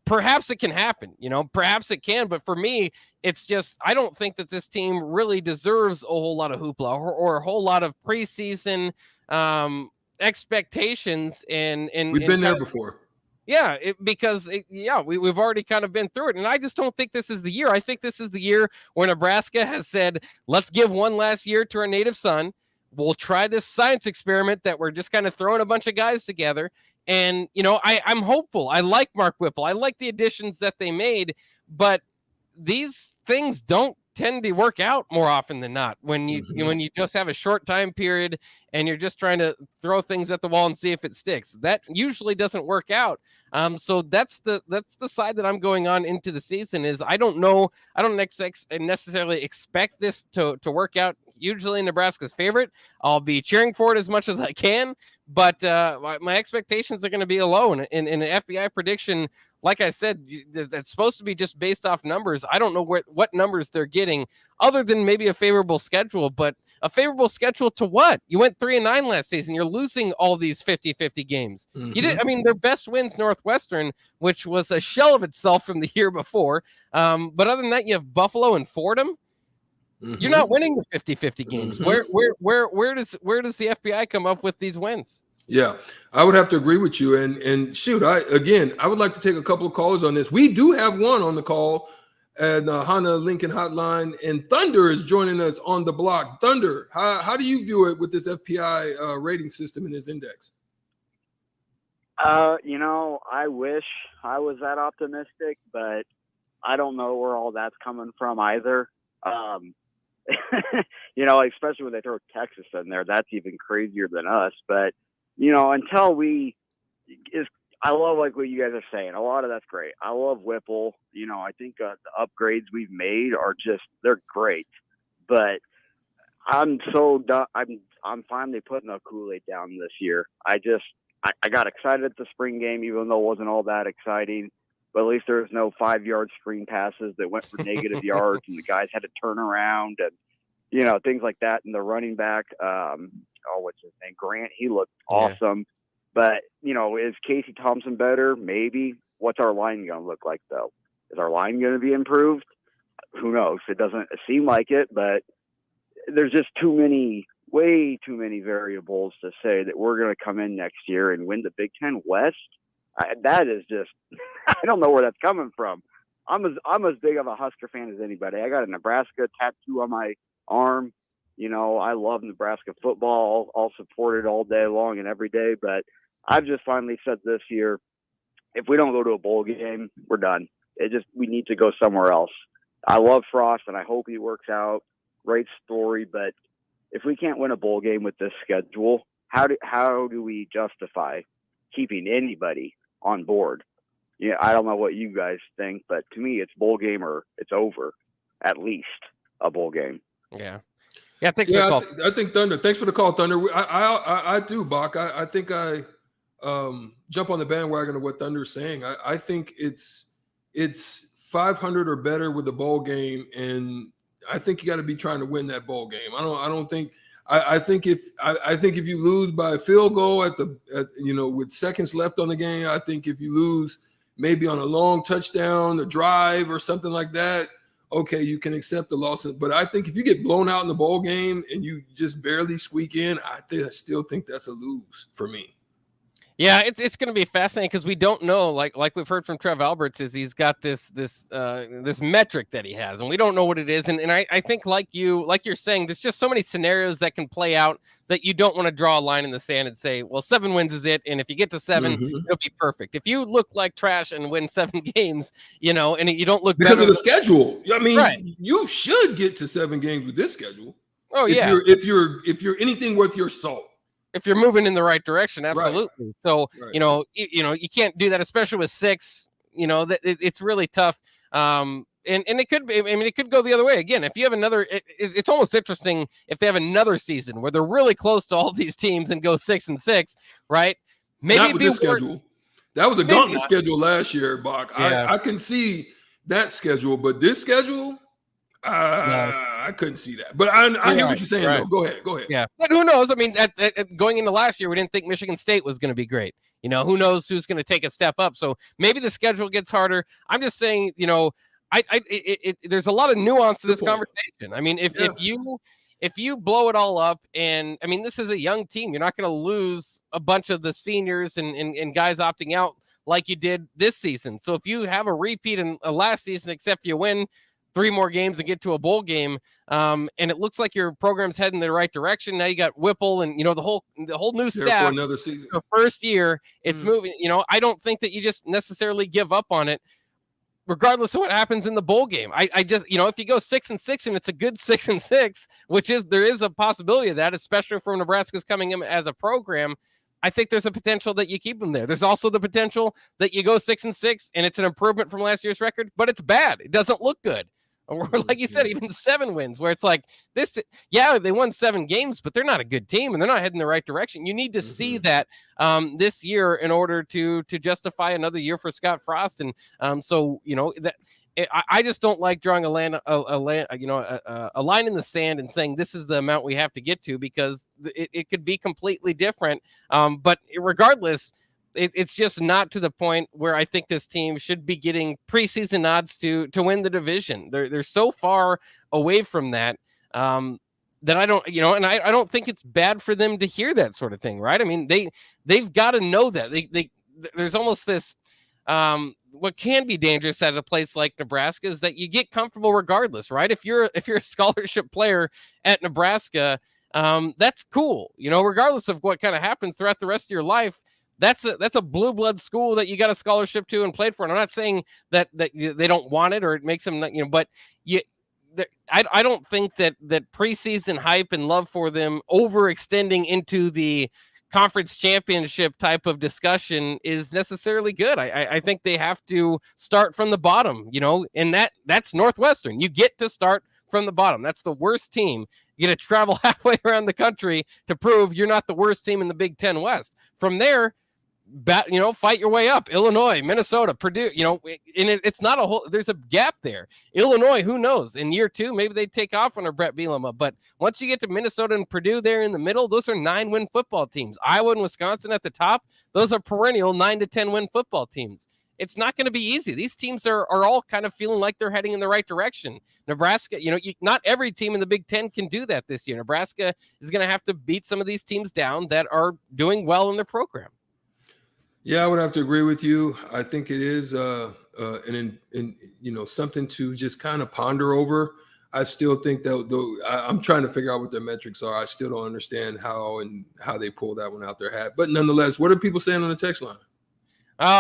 S3: perhaps it can happen, perhaps it can. But for me, it's just, I don't think that this team really deserves a whole lot of hoopla or a whole lot of preseason expectations. And
S9: we've been there before.
S3: Yeah, we've already kind of been through it. And I just don't think this is the year. I think this is the year where Nebraska has said, let's give one last year to our native son. We'll try this science experiment that we're just kind of throwing a bunch of guys together. And, I'm hopeful. I like Mark Whipple. I like the additions that they made, but these things don't tend to work out more often than not when you just have a short time period and you're just trying to throw things at the wall and see if it sticks. That usually doesn't work out. So that's the side that I'm going on into the season is I don't necessarily expect this to work out hugely Nebraska's favorite. I'll be cheering for it as much as I can, but my expectations are going to be low. In an FBI prediction, like I said, that's supposed to be just based off numbers. I don't know what numbers they're getting other than maybe a favorable schedule, but a favorable schedule to what? You went 3-9 last season. You're losing all these 50-50 games.
S9: Mm-hmm.
S3: You did. I mean, their best wins Northwestern, which was a shell of itself from the year before. But other than that, you have Buffalo and Fordham. Mm-hmm. You're not winning the 50-50 games. Mm-hmm. Where does the FBI come up with these wins?
S9: Yeah, I would have to agree with you. And shoot, I would like to take a couple of callers on this. We do have one on the call at Honda Lincoln Hotline, and Thunder is joining us on the block. Thunder, how do you view it with this FPI rating system and this index?
S6: I wish I was that optimistic, but I don't know where all that's coming from either. You know, especially when they throw Texas in there, that's even crazier than us. But, you know, until I love like what you guys are saying. A lot of that's great. I love Whipple. You know, I think the upgrades we've made are they're great. But I'm so done. I'm finally putting a Kool-Aid down this year. I got excited at the spring game, even though it wasn't all that exciting. But at least there was no 5-yard screen passes that went for negative yards, and the guys had to turn around and, you know, things like that. And the running back, what's his name? Grant, he looked awesome. But, you know, is Casey Thompson better? Maybe. What's our line going to look like, though? Is our line going to be improved? Who knows? It doesn't seem like it, but there's just way too many variables to say that we're going to come in next year and win the Big Ten West. That is just, I don't know where that's coming from. I'm as big of a Husker fan as anybody. I got a Nebraska tattoo on my arm. You know, I love Nebraska football. I'll support it all day long and every day. But I've just finally said this year, if we don't go to a bowl game, we're done. We need to go somewhere else. I love Frost, and I hope he works out. Great story, but if we can't win a bowl game with this schedule, how do we justify keeping anybody on board? Yeah, I don't know what you guys think, but to me, it's bowl game or it's over. At least a bowl game.
S3: Yeah. Yeah, thanks for the call.
S9: I think Thunder. Thanks for the call, Thunder. I do, Bach. I think I jump on the bandwagon of what Thunder's saying. I think it's 500 or better with the bowl game, and I think you got to be trying to win that bowl game. I think if you lose by a field goal with seconds left on the game, I think if you lose maybe on a long touchdown, a drive or something like that, okay, you can accept the loss. But I think if you get blown out in the bowl game and you just barely squeak in, I still think that's a lose for me.
S3: Yeah, it's going to be fascinating because we don't know, like we've heard from Trev Alberts, is he's got this metric that he has, and we don't know what it is. And I think like you're saying, there's just so many scenarios that can play out that you don't want to draw a line in the sand and say, well, 7 wins is it, and if you get to 7, it'll be perfect. If you look like trash and win 7 games, you know, and you don't look
S9: because of the schedule. I mean,
S3: right.
S9: You should get to 7 games with this schedule.
S3: Oh yeah,
S9: if you're anything worth your salt.
S3: If you're moving in the right direction, absolutely.
S9: Right.
S3: So, right. You can't do that, especially with 6. You know, it's really tough. And it could be. I mean, it could go the other way again. If you have another, it's almost interesting if they have another season where they're really close to all these teams and go 6-6, right? Maybe
S9: not with this schedule. That was a gauntlet schedule last year, Bach.
S3: Yeah.
S9: I can see that schedule, but this schedule. I couldn't see that, but I hear what you're saying. Right. Though. Go ahead.
S3: Yeah, but who knows? I mean, going into last year, we didn't think Michigan State was going to be great. You know, who knows who's going to take a step up? So maybe the schedule gets harder. I'm just saying, you know, there's a lot of nuance to this conversation. I mean, if you blow it all up, and I mean, this is a young team, you're not going to lose a bunch of the seniors and guys opting out like you did this season. So if you have a repeat in last season, except you win 3 more games and get to a bowl game, and it looks like your program's heading in the right direction. Now you got Whipple and, you know, the whole new staff.
S9: For another season.
S3: The first year, it's moving. You know, I don't think that you just necessarily give up on it, regardless of what happens in the bowl game. I just, you know, if you go 6-6 and it's a good 6-6, there is a possibility of that, especially for Nebraska's coming in as a program. I think there's a potential that you keep them there. There's also the potential that you go 6-6 and it's an improvement from last year's record, but it's bad. It doesn't look good. Or like you said, even 7 wins, where it's like this. Yeah, they won 7 games, but they're not a good team and they're not heading the right direction. You need to see that this year in order to justify another year for Scott Frost. And so, you know, that I just don't like drawing a line in the sand and saying this is the amount we have to get to, because it could be completely different. But regardless, it's just not to the point where I think this team should be getting preseason odds to win the division. They're so far away from that that I don't, you know, and I don't think it's bad for them to hear that sort of thing, right? I mean, they've got to know that there's almost this what can be dangerous at a place like Nebraska is that you get comfortable regardless, right? If you're a scholarship player at Nebraska, that's cool, you know, regardless of what kind of happens throughout the rest of your life. That's a blue blood school that you got a scholarship to and played for. And I'm not saying that they don't want it or it makes them, you know, but I don't think that preseason hype and love for them overextending into the conference championship type of discussion is necessarily good. I think they have to start from the bottom, and that's Northwestern. You get to start from the bottom. That's the worst team. You get to travel halfway around the country to prove you're not the worst team in the Big Ten West. From there, fight your way up. Illinois, Minnesota, Purdue, and it's not a whole, there's a gap there. Illinois, who knows? In year 2, maybe they take off under Brett Bielema. But once you get to Minnesota and Purdue there in the middle, those are 9-win football teams. Iowa and Wisconsin at the top, those are perennial 9 to 10-win football teams. It's not going to be easy. These teams are all kind of feeling like they're heading in the right direction. Nebraska, not every team in the Big Ten can do that this year. Nebraska is going to have to beat some of these teams down that are doing well in their program.
S9: Yeah, I would have to agree with you. I think it is something to just kind of ponder over. I still think that I'm trying to figure out what their metrics are. I still don't understand how they pull that one out their hat. But nonetheless, what are people saying on the text line?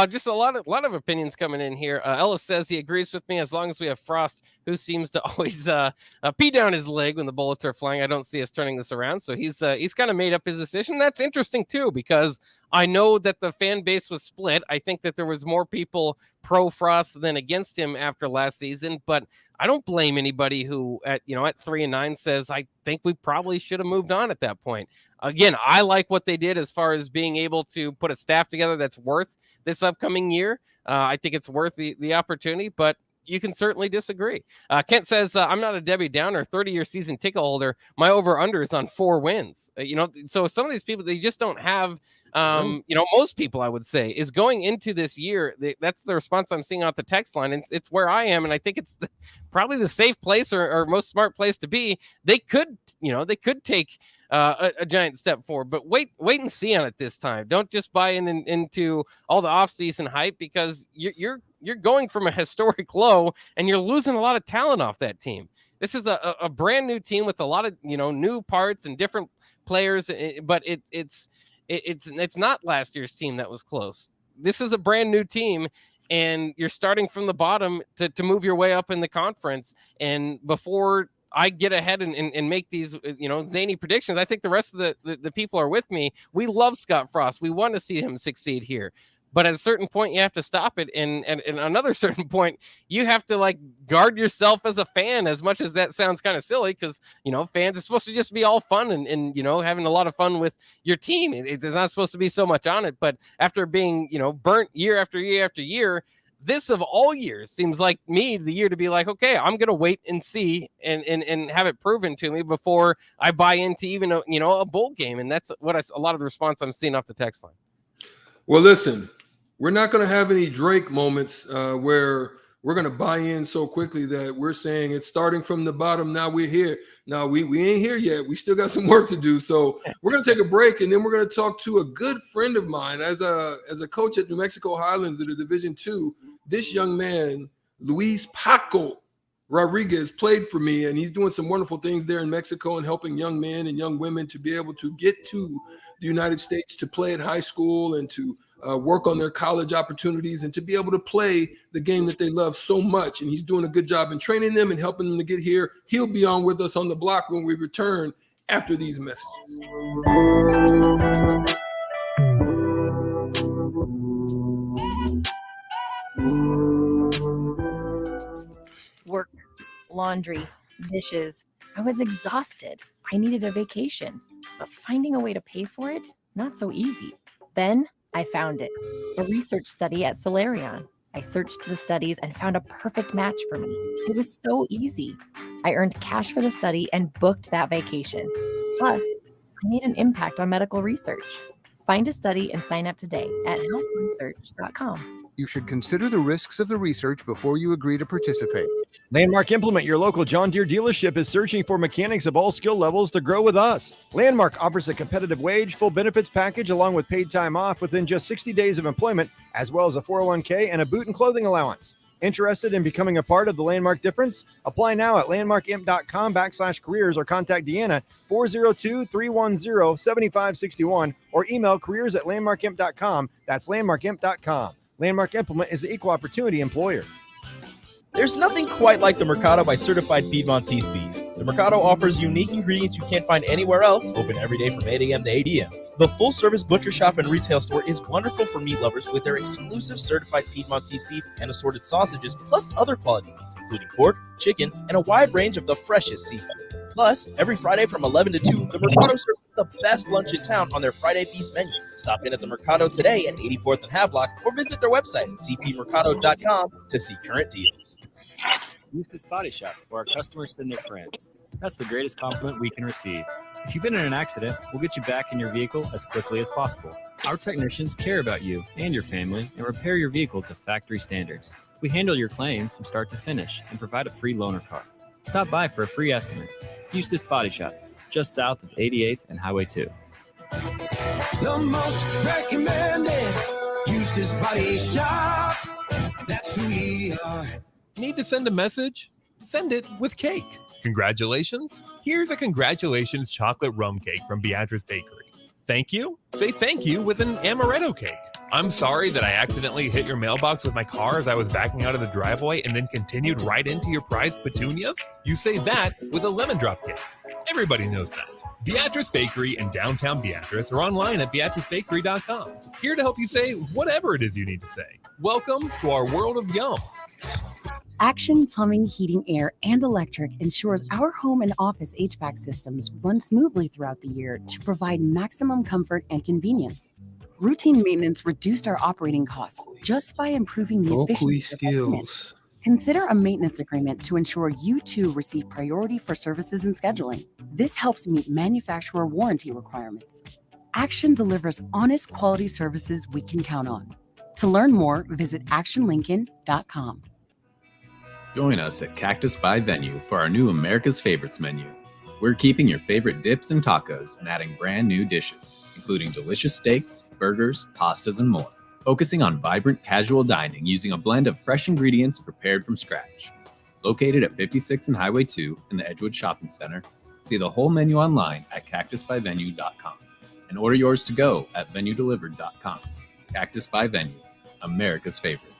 S3: Just a lot of opinions coming in here. Ellis says he agrees with me as long as we have Frost, who seems to always pee down his leg when the bullets are flying. I don't see us turning this around. So he's kind of made up his decision. That's interesting too, because I know that the fan base was split. I think that there was more people pro Frost than against him after last season, but I don't blame anybody who at 3-9 says, I think we probably should have moved on at that point. Again, I like what they did as far as being able to put a staff together that's worth this upcoming year. I think it's worth the opportunity, but you can certainly disagree. Kent says, I'm not a Debbie Downer, 30-year season ticket holder. My over-under is on 4 wins. So some of these people, they just don't have, most people, I would say, is going into this year. That's the response I'm seeing off the text line. It's where I am, and I think it's probably the safe place or most smart place to be. They could take a giant step forward, but wait and see on it this time. Don't just buy into all the offseason hype, because you're going from a historic low and you're losing a lot of talent off that team. This is a brand new team with a lot of new parts and different players, but it's not last year's team that was close. This is a brand new team, and you're starting from the bottom to move your way up in the conference. And before I get ahead and make these, zany predictions, I think the rest of the people are with me. We love Scott Frost. We want to see him succeed here. But at a certain point, you have to stop it. And another certain point, you have to guard yourself as a fan, as much as that sounds kind of silly, because, fans are supposed to just be all fun and having a lot of fun with your team. It's not supposed to be so much on it. But after being, burnt year after year after year, this of all years seems like the year to be like, okay, I'm going to wait and see and have it proven to me before I buy into even a bowl game. And that's what a lot of the response I'm seeing off the text line.
S9: Well, listen, we're not going to have any Drake moments where we're going to buy in so quickly that we're saying it's starting from the bottom. Now we're here. Now we ain't here yet. We still got some work to do. So we're going to take a break, and then we're going to talk to a good friend of mine as a coach at New Mexico Highlands in the Division II. This young man, Luis Paco Rodriguez, played for me, and he's doing some wonderful things there in Mexico and helping young men and young women to be able to get to the United States to play at high school and to work on their college opportunities and to be able to play the game that they love so much. And he's doing a good job in training them and helping them to get here. He'll be on with us on the block when we return after these messages.
S10: Work, laundry, dishes. I was exhausted. I needed a vacation, but finding a way to pay for it, not so easy. Then I found it, a research study at Solarion. I searched the studies and found a perfect match for me. It was so easy. I earned cash for the study and booked that vacation. Plus, I made an impact on medical research. Find a study and sign up today at healthresearch.com.
S11: You should consider the risks of the research before you agree to participate.
S18: Landmark Implement, your local John Deere dealership, is searching for mechanics of all skill levels to grow with us. Landmark offers a competitive wage, full benefits package, along with paid time off within just 60 days of employment, as well as a 401k and a boot and clothing allowance. Interested in becoming a part of the Landmark difference? Apply now at landmarkimp.com/careers or contact Deanna 402-310-7561 or email careers@landmarkimp.com. That's landmarkimp.com. Landmark Implement is the equal opportunity employer.
S4: There's nothing quite like the Mercado by Certified Piedmontese beef. The Mercado offers unique ingredients you can't find anywhere else, open every day from 8 a.m. to 8 p.m. The full-service butcher shop and retail store is wonderful for meat lovers with their exclusive Certified Piedmontese beef and assorted sausages, plus other quality meats, including pork, chicken, and a wide range of the freshest seafood. Plus, every Friday from 11 to 2, the Mercado serves the best lunch in town on their Friday Feast menu. Stop in at the Mercado today at 84th and Havelock or visit their website at cpmercado.com to see current deals.
S12: Eustace Body Shop, where our customers send their friends. That's the greatest compliment we can receive. If you've been in an accident, we'll get you back in your vehicle as quickly as possible. Our technicians care about you and your family and repair your vehicle to factory standards. We handle your claim from start to finish and provide a free loaner car. Stop by for a free estimate. Eustace Body Shop, just south of 88th and Highway 2.
S13: The most recommended Eustace Body Shop. That's who we are.
S19: Need to send a message? Send it with cake. Congratulations? Here's a congratulations chocolate rum cake from Beatrice Bakery. Thank you? Say thank you with an amaretto cake. I'm sorry that I accidentally hit your mailbox with my car as I was backing out of the driveway and then continued right into your prized petunias. You say that with a lemon drop cake. Everybody knows that. Beatrice Bakery in downtown Beatrice or online at beatricebakery.com. Here to help you say whatever it is you need to say. Welcome to our world of yum.
S14: Action Plumbing, Heating, Air, and Electric ensures our home and office HVAC systems run smoothly throughout the year to provide maximum comfort and convenience. Routine maintenance reduced our operating costs just by improving the efficiency of our equipment. Consider a maintenance agreement to ensure you too receive priority for services and scheduling. This helps meet manufacturer warranty requirements. Action delivers honest quality services we can count on. To learn more, visit actionlincoln.com.
S25: Join us at Cactus by Venue for our new America's Favorites menu. We're keeping your favorite dips and tacos and adding brand new dishes, including delicious steaks, burgers, pastas, and more. Focusing on vibrant casual dining using a blend of fresh ingredients prepared from scratch. Located at 56th and Highway 2 in the Edgewood Shopping Center, see the whole menu online at cactusbyvenue.com and order yours to go at venuedelivered.com. Cactus by Venue, America's Favorites.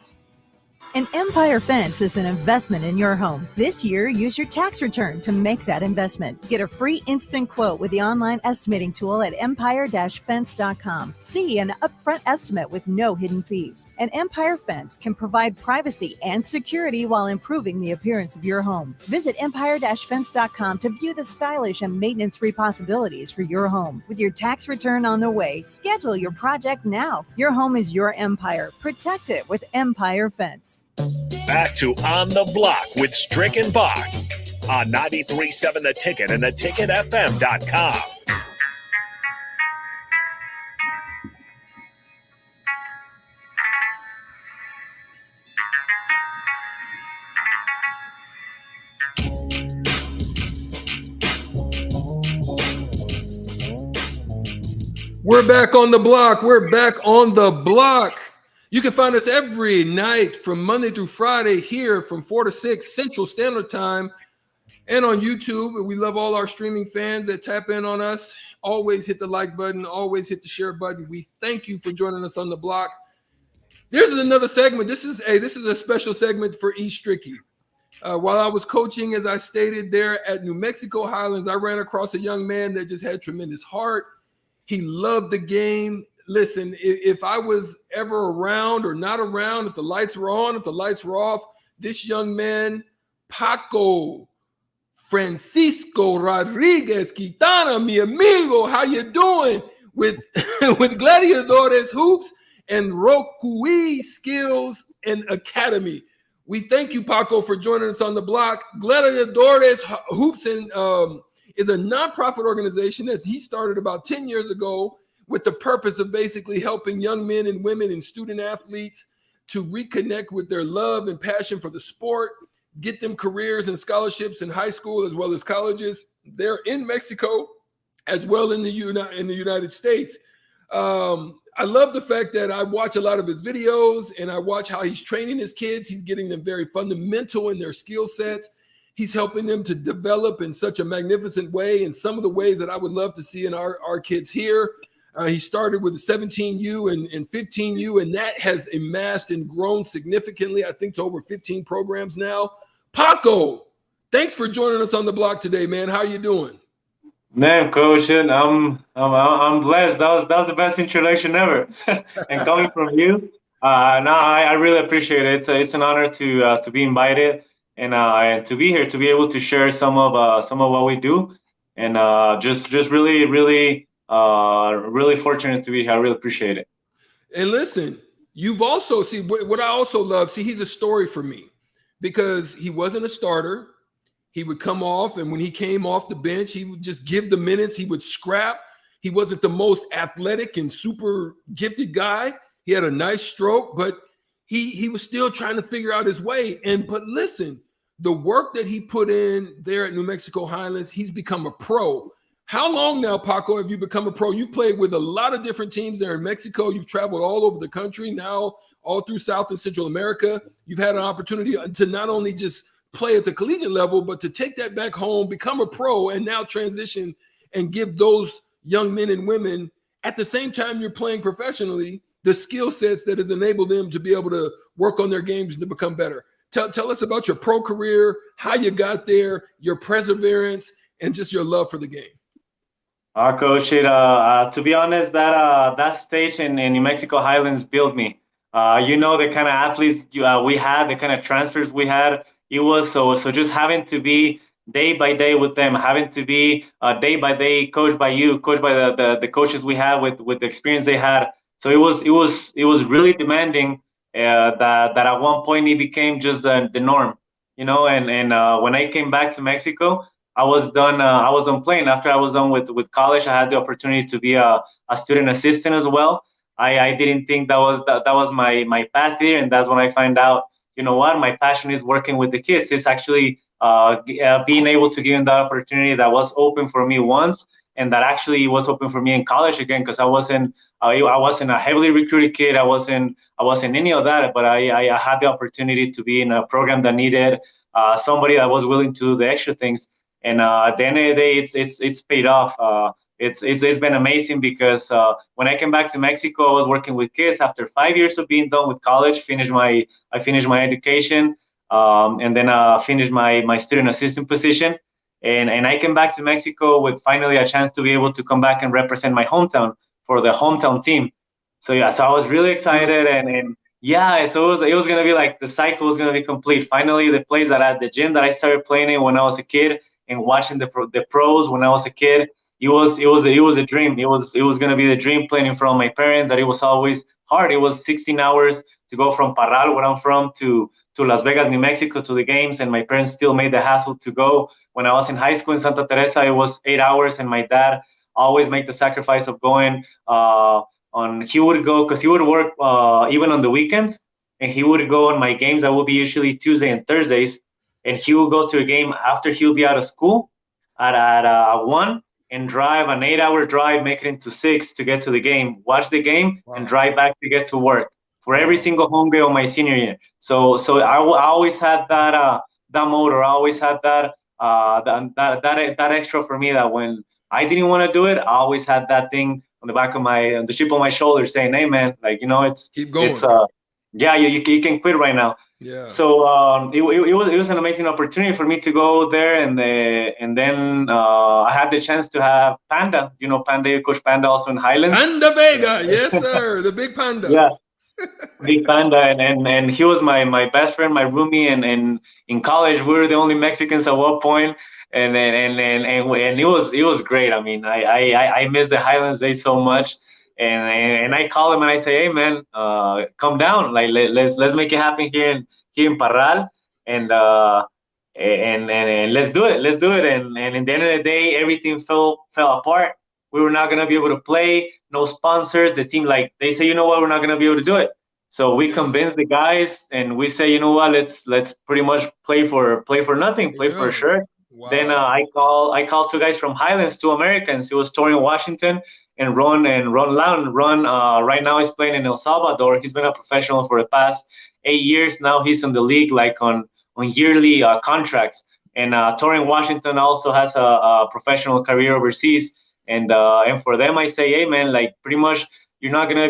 S23: An Empire Fence is an investment in your home. This year, use your tax return to make that investment. Get a free instant quote with the online estimating tool at empire-fence.com. See an upfront estimate with no hidden fees. An Empire Fence can provide privacy and security while improving the appearance of your home. Visit empire-fence.com to view the stylish and maintenance-free possibilities for your home. With your tax return on the way, schedule your project now. Your home is your empire. Protect it with Empire Fence.
S1: Back to On the Block with Strick and Bach on 93.7 The Ticket and theticketfm.com.
S9: We're back on the block. We're back on the block. You can find us every night from Monday through Friday here from 4 to 6 Central Standard Time and on YouTube. We love all our streaming fans that tap in on us. Always hit the like button. Always hit the share button. We thank you for joining us on the block. This is another segment. This is a special segment for E. Stricky. While I was coaching, as I stated there at New Mexico Highlands, I ran across a young man that just had tremendous heart. He loved the game. Listen, if I was ever around or not around, if the lights were on, if the lights were off, this young man, Paco Francisco Rodriguez Quintana, mi amigo, how you doing? With Gladiadores Hoops and Rokui Skills and Academy. We thank you, Paco, for joining us on the block. Gladiadores Hoops and is a nonprofit organization that he started about 10 years ago with the purpose of basically helping young men and women and student athletes to reconnect with their love and passion for the sport, get them careers and scholarships in high school as well as colleges. They're in Mexico as well in the United States. I love the fact that I watch a lot of his videos and I watch how he's training his kids. He's getting them very fundamental in their skill sets. He's helping them to develop in such a magnificent way in some of the ways that I would love to see in our kids here. He started with 17U and 15U, and that has amassed and grown significantly, I think, to over 15 programs now. Paco, thanks for joining us on the block today, man. How are you doing?
S2: Man, coach, I'm blessed. That was the best introduction ever. And coming from you, I really appreciate it. It's an honor to be invited and to be here, to be able to share some of what we do, and just really fortunate to be here. I really appreciate it.
S9: And listen, you've also what I also love. He's a story for me because he wasn't a starter. He would come off, and when he came off the bench, he would just give the minutes. He would scrap. He wasn't the most athletic and super gifted guy. He had a nice stroke, but he was still trying to figure out his way. But listen, the work that he put in there at New Mexico Highlands, he's become a pro. How long now, Paco, have you become a pro? You've played with a lot of different teams there in Mexico. You've traveled all over the country, now all through South and Central America. You've had an opportunity to not only just play at the collegiate level, but to take that back home, become a pro, and now transition and give those young men and women, at the same time you're playing professionally, the skill sets that has enabled them to be able to work on their games and to become better. Tell us about your pro career, how you got there, your perseverance, and just your love for the game.
S2: Coach, to be honest, that stage in New Mexico Highlands built me. The kind of athletes we had, the kind of transfers we had. It was so just having to be day by day with them, having to be day by day coached by you, coached by the coaches we had with the experience they had. So it was really demanding. That at one point it became just the norm, And when I came back to Mexico, I was done. I was done playing. After I was done with college, I had the opportunity to be a student assistant as well. I didn't think that was my path here, and that's when I find out. You know what? My passion is working with the kids. It's actually being able to give them that opportunity that was open for me once, and that actually was open for me in college again, because I wasn't a heavily recruited kid. I wasn't any of that, but I had the opportunity to be in a program that needed somebody that was willing to do the extra things. And at the end of the day, it's paid off. It's been amazing because when I came back to Mexico, I was working with kids. After 5 years of being done with college, I finished my education, and then finished my student assistant position. And I came back to Mexico with finally a chance to be able to come back and represent my hometown for the hometown team. So I was really excited, and so it was gonna be like the cycle was gonna be complete. Finally, the gym that I started playing in when I was a kid, and watching the pros when I was a kid. It was a dream. It was gonna be the dream playing in front of my parents. That it was always hard. It was 16 hours to go from Parral, where I'm from, to Las Vegas, New Mexico, to the games, and my parents still made the hassle to go. When I was in high school in Santa Teresa, it was 8 hours, and my dad always made the sacrifice of going. He would go because he would work even on the weekends, and he would go on my games that would be usually Tuesday and Thursdays, and he would go to a game after he'll be out of school at 1. And drive an 8-hour drive, make it into 6 to get to the game, watch the game, and drive back to get to work for every single home game of my senior year. So I always had that motor. I always had that extra for me, that when I didn't want to do it, I always had that thing on the back of on the chip on my shoulder saying, "Hey man, it's keep going. It's you can quit right now." Yeah. So it was an amazing opportunity for me to go there, and then I had the chance to have Panda, Coach Panda, also in Highlands.
S9: Panda Vega, yes sir, the big Panda.
S2: Yeah, big Panda, and he was my best friend, my roomie, and in college we were the only Mexicans at one point, and it was great. I mean, I miss the Highlands days so much. And I call him and I say, "Hey man, come down. Like let's make it happen here in Parral, and let's do it. Let's do it." And at the end of the day, everything fell apart. We were not gonna be able to play. No sponsors. The team, they say, you know what, we're not gonna be able to do it. So we convinced the guys, and we say, you know what, let's pretty much play for nothing, play for a shirt. Wow. Then I called 2 guys from Highlands, 2 Americans. It was Torian Washington and Ron Lown. Ron right now is playing in El Salvador. He's been a professional for the past 8 years. Now he's in the league on yearly contracts. And Torian Washington also has a professional career overseas. And for them, I say, hey man, like pretty much you're not gonna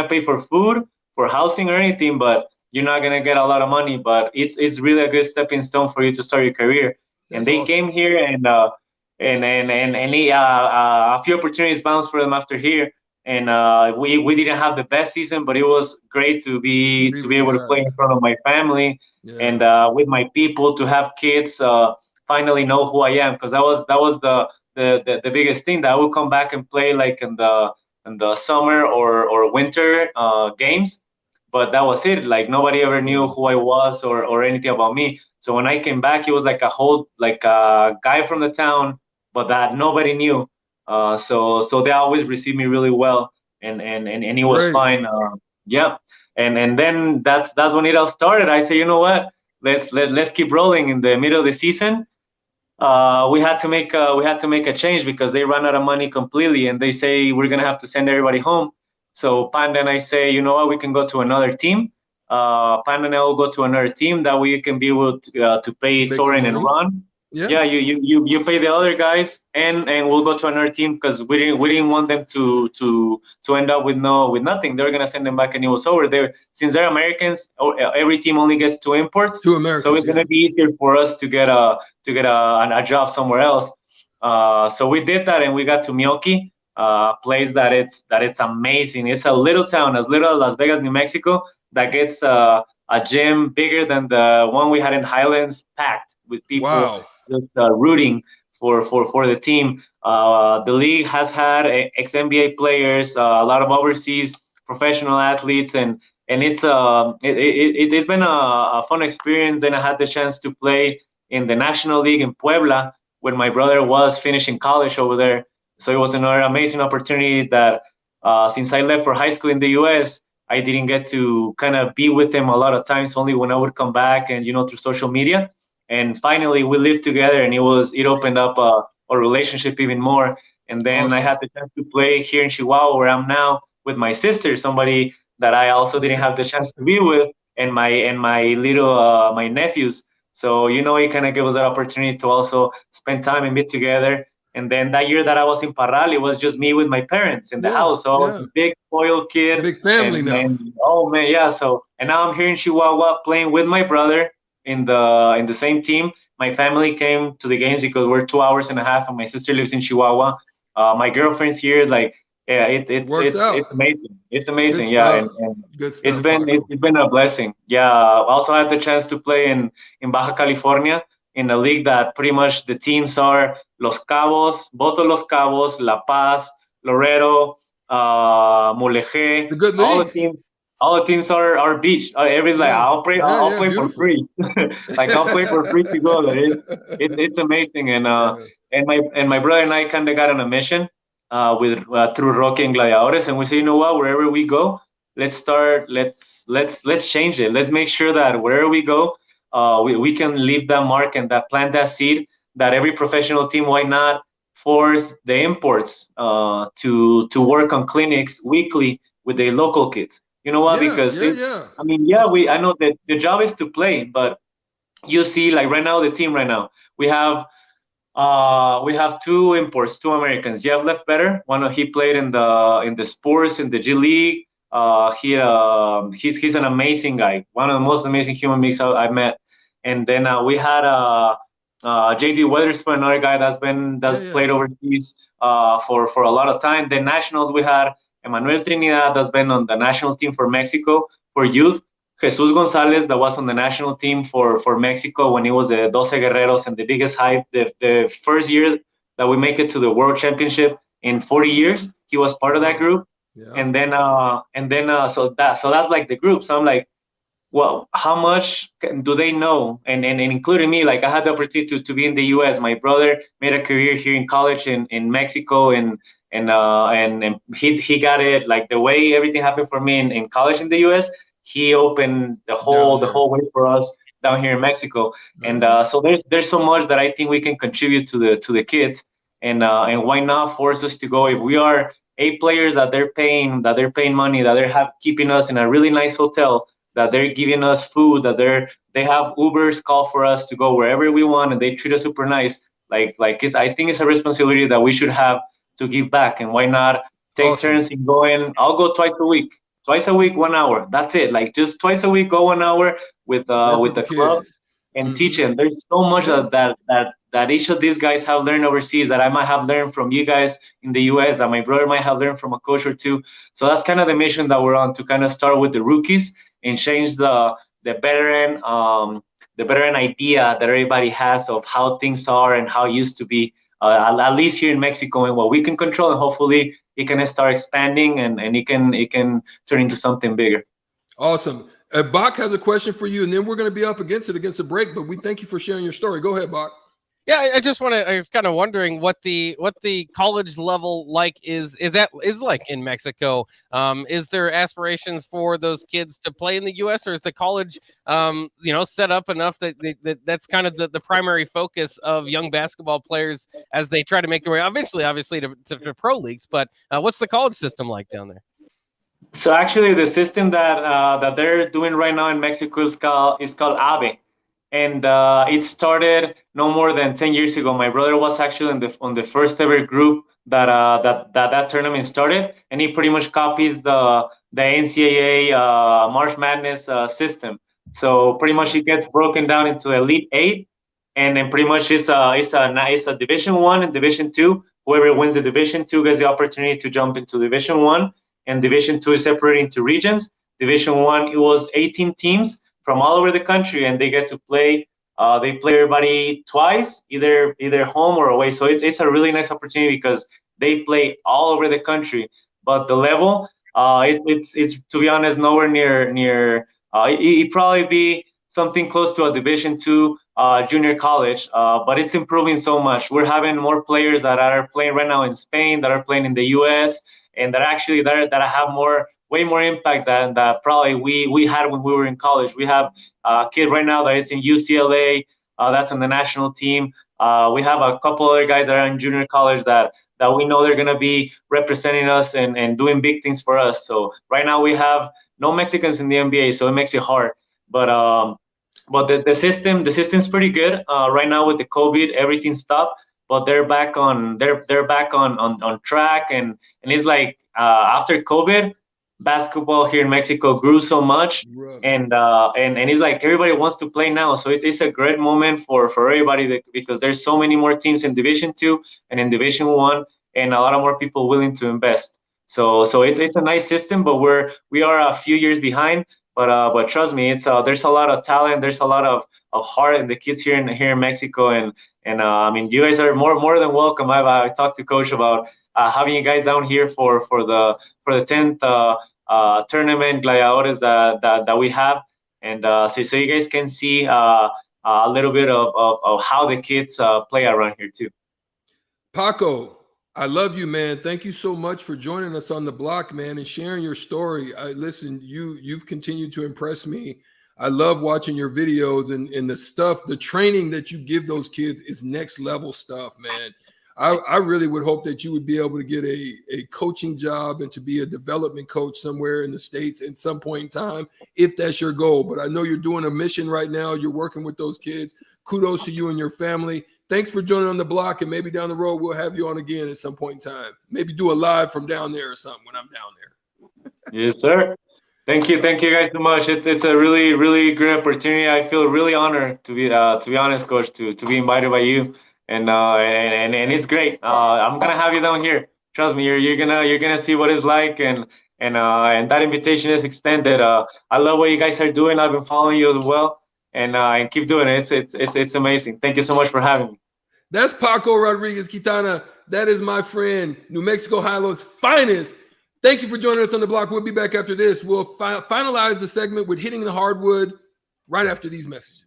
S2: pay for food, for housing or anything, but you're not gonna get a lot of money. But it's really a good stepping stone for you to start your career. And they came here, and a few opportunities bounced for them after here. And we didn't have the best season, but it was great to be able to play in front of my family and with my people, to have kids finally know who I am, because that was the biggest thing, that I would come back and play like in the summer or winter games, but that was it. Like nobody ever knew who I was or anything about me. So when I came back, it was like a guy from the town, but that nobody knew. So they always received me really well, and it was fine. Yeah, and then that's when it all started. I say, you know what? Let's keep rolling. In the middle of the season, we had to make a change because they ran out of money completely, and they say we're gonna have to send everybody home. So Panda and I say, you know what? We can go to another team. Panda and I will go to another team that we can be able to pay Torin and Ron. Yeah, you pay the other guys, and we'll go to another team, because we didn't want them to end up with nothing. They're gonna send them back, and it was over. Since they're Americans, every team only gets 2 imports. 2 Americans. So it's gonna be easier for us to get a job somewhere else. So we did that, and we got to Milwaukee, a place that it's amazing. It's a little town, as little as Las Vegas, New Mexico, that gets a gym bigger than the one we had in Highlands, packed with people. Wow. Just rooting for the team. The league has had ex-NBA players, a lot of overseas professional athletes, and it's been a fun experience. And I had the chance to play in the National League in Puebla when my brother was finishing college over there. So it was another amazing opportunity that since I left for high school in the U.S., I didn't get to kind of be with him a lot of times, only when I would come back and, through social media. And finally, we lived together, and it opened up a relationship even more. And then awesome. I had the chance to play here in Chihuahua, where I'm now, with my sister, somebody that I also didn't have the chance to be with, and my little my nephews. So it kind of gave us that opportunity to also spend time and be together. And then that year that I was in Parral, it was just me with my parents in the house. So I was a big spoiled kid, big family now. Oh man, yeah. So and now I'm here in Chihuahua playing with my brother in the same team. My family came to the games because we're 2.5 hours, and my sister lives in Chihuahua. My girlfriend's here. Like, yeah, it's amazing. It's amazing. Good yeah, and it's been a blessing. Yeah, I also had the chance to play in Baja California in a league that pretty much the teams are Los Cabos, both of Los Cabos, La Paz, Loreto, Mulegé. The good league. All the teams are beach. I'll play for free. Like I'll play for free to go there. It's amazing. And my brother and I kind of got on a mission through Roque and Gladiadores, and we say, wherever we go, let's change it. Let's make sure that wherever we go, we can leave that mark and plant that seed. That every professional team, why not force the imports to work on clinics weekly with the local kids? You know what? Because I know that the job is to play, but you see, like right now, the team right now, we have 2 imports, 2 Americans. Jeff Lefbetter, he played in the sports in the G League. He's an amazing guy, one of the most amazing human beings I've met. And then we had JD Weatherspoon, another guy that's played overseas for a lot of time. The nationals, we had Emmanuel Trinidad, that's been on the national team for Mexico for youth. Jesus Gonzalez, that was on the national team for Mexico when he was the 12 Guerreros, and the biggest hype, the first year that we make it to the World Championship in 40 years, he was part of that group. Yeah. And then so that's like the group. So I'm like, well, how much do they know? And including me, like I had the opportunity to be in the U.S. My brother made a career here in college in Mexico, and he got it, like the way everything happened for me in college in the U.S. He opened the whole way for us down here in Mexico. And so there's so much that I think we can contribute to the kids, and why not force us to go? If we are 8 players that they're paying money, that they're keeping us in a really nice hotel, that they're giving us food, that they have Ubers call for us to go wherever we want, and they treat us super nice. I think it's a responsibility that we should have to give back, and why not take turns in going? I'll go twice a week, 1 hour. That's it. Like just twice a week, go 1 hour with the club and teach them. There's so much that each of these guys have learned overseas that I might have learned from you guys in the US, that my brother might have learned from a coach or two. So that's kind of the mission that we're on, to kind of start with the rookies and change the veteran idea that everybody has of how things are and how it used to be, at least here in Mexico, and what we can control, and hopefully it can start expanding and it can turn into something bigger.
S9: Awesome. Bach has a question for you, and then we're going to be up against the break, but we thank you for sharing your story. Go ahead, Bach.
S3: Yeah, I was kind of wondering what the college level is like in Mexico. Is there aspirations for those kids to play in the U.S., or is the college set up enough that's kind of the primary focus of young basketball players as they try to make their way eventually, obviously, to pro leagues? But what's the college system like down there?
S2: So actually, the system that they're doing right now in Mexico is called AVE. And it started no more than 10 years ago. My brother was actually on the first ever group that tournament started, and he pretty much copies the NCAA March Madness system. So pretty much it gets broken down into Elite 8, and then pretty much it's a Division 1 and Division 2. Whoever wins the Division 2 gets the opportunity to jump into Division 1, and Division 2 is separated into regions. Division 1, it was 18 teams from all over the country, and they get to play. They play everybody twice, either home or away. So it's a really nice opportunity because they play all over the country. But the level, it's to be honest, nowhere near. It probably be something close to a Division 2 junior college. But it's improving so much. We're having more players that are playing right now in Spain, that are playing in the U.S., and that actually that have way more impact than that probably we had when we were in college. We have a kid right now that is in UCLA, that's on the national team. We have a couple other guys that are in junior college that we know they're going to be representing us and doing big things for us. So right now we have no Mexicans in the NBA, so it makes it hard. But the system's pretty good. Right now with the COVID, everything stopped, but they're back on track, and it's like after COVID, basketball here in Mexico grew so much, and it's like everybody wants to play now. So it's a great moment for everybody because there's so many more teams in Division 2 and in Division 1, and a lot of more people willing to invest. So it's a nice system, but we are a few years behind. But trust me, there's a lot of talent, there's a lot of heart in the kids here in Mexico, and I mean, you guys are more than welcome. I talked to Coach about having you guys down here for the 10th tournament Gladiadores that we have, and so you guys can see a little bit of how the kids play around here too.
S9: Paco, I love you, man. Thank you so much for joining us on the block, man, and sharing your story. Listen, you've continued to impress me. I love watching your videos and the stuff, the training that you give those kids is next level stuff, man. I really would hope that you would be able to get a coaching job and to be a development coach somewhere in the States at some point in time, if that's your goal. But I know you're doing a mission right now. You're working with those kids. Kudos to you and your family. Thanks for joining on the block, and maybe down the road we'll have you on again at some point in time. Maybe do a live from down there or something when I'm down there.
S2: Yes, sir. Thank you guys so much. It's a really, really great opportunity. I feel really honored to be honest, Coach, to be invited by you. And it's great. I'm gonna have you down here. Trust me, you're gonna see what it's like, and that invitation is extended. I love what you guys are doing. I've been following you as well, and keep doing it. It's amazing. Thank you so much for having me.
S9: That's Paco Rodriguez Quintana. That is my friend, New Mexico Highlands' finest. Thank you for joining us on the block. We'll be back after this. We'll finalize the segment with hitting the hardwood right after these messages.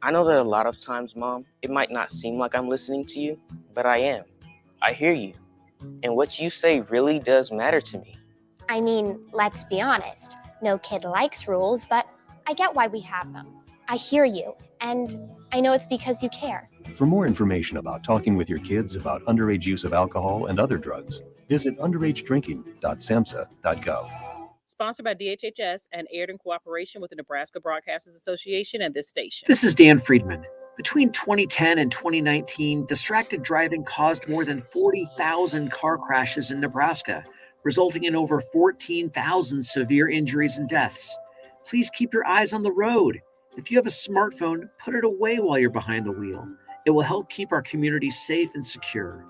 S5: I know that a lot of times, Mom, it might not seem like I'm listening to you, but I am. I hear you. And what you say really does matter to me.
S7: I mean, let's be honest. No kid likes rules, but I get why we have them. I hear you, and I know it's because you care.
S8: For more information about talking with your kids about underage use of alcohol and other drugs, visit underagedrinking.samhsa.gov.
S15: Sponsored by DHHS and aired in cooperation with the Nebraska Broadcasters Association and this station.
S16: This is Dan Friedman. Between 2010 and 2019, distracted driving caused more than 40,000 car crashes in Nebraska, resulting in over 14,000 severe injuries and deaths. Please keep your eyes on the road. If you have a smartphone, put it away while you're behind the wheel. It will help keep our community safe and secure.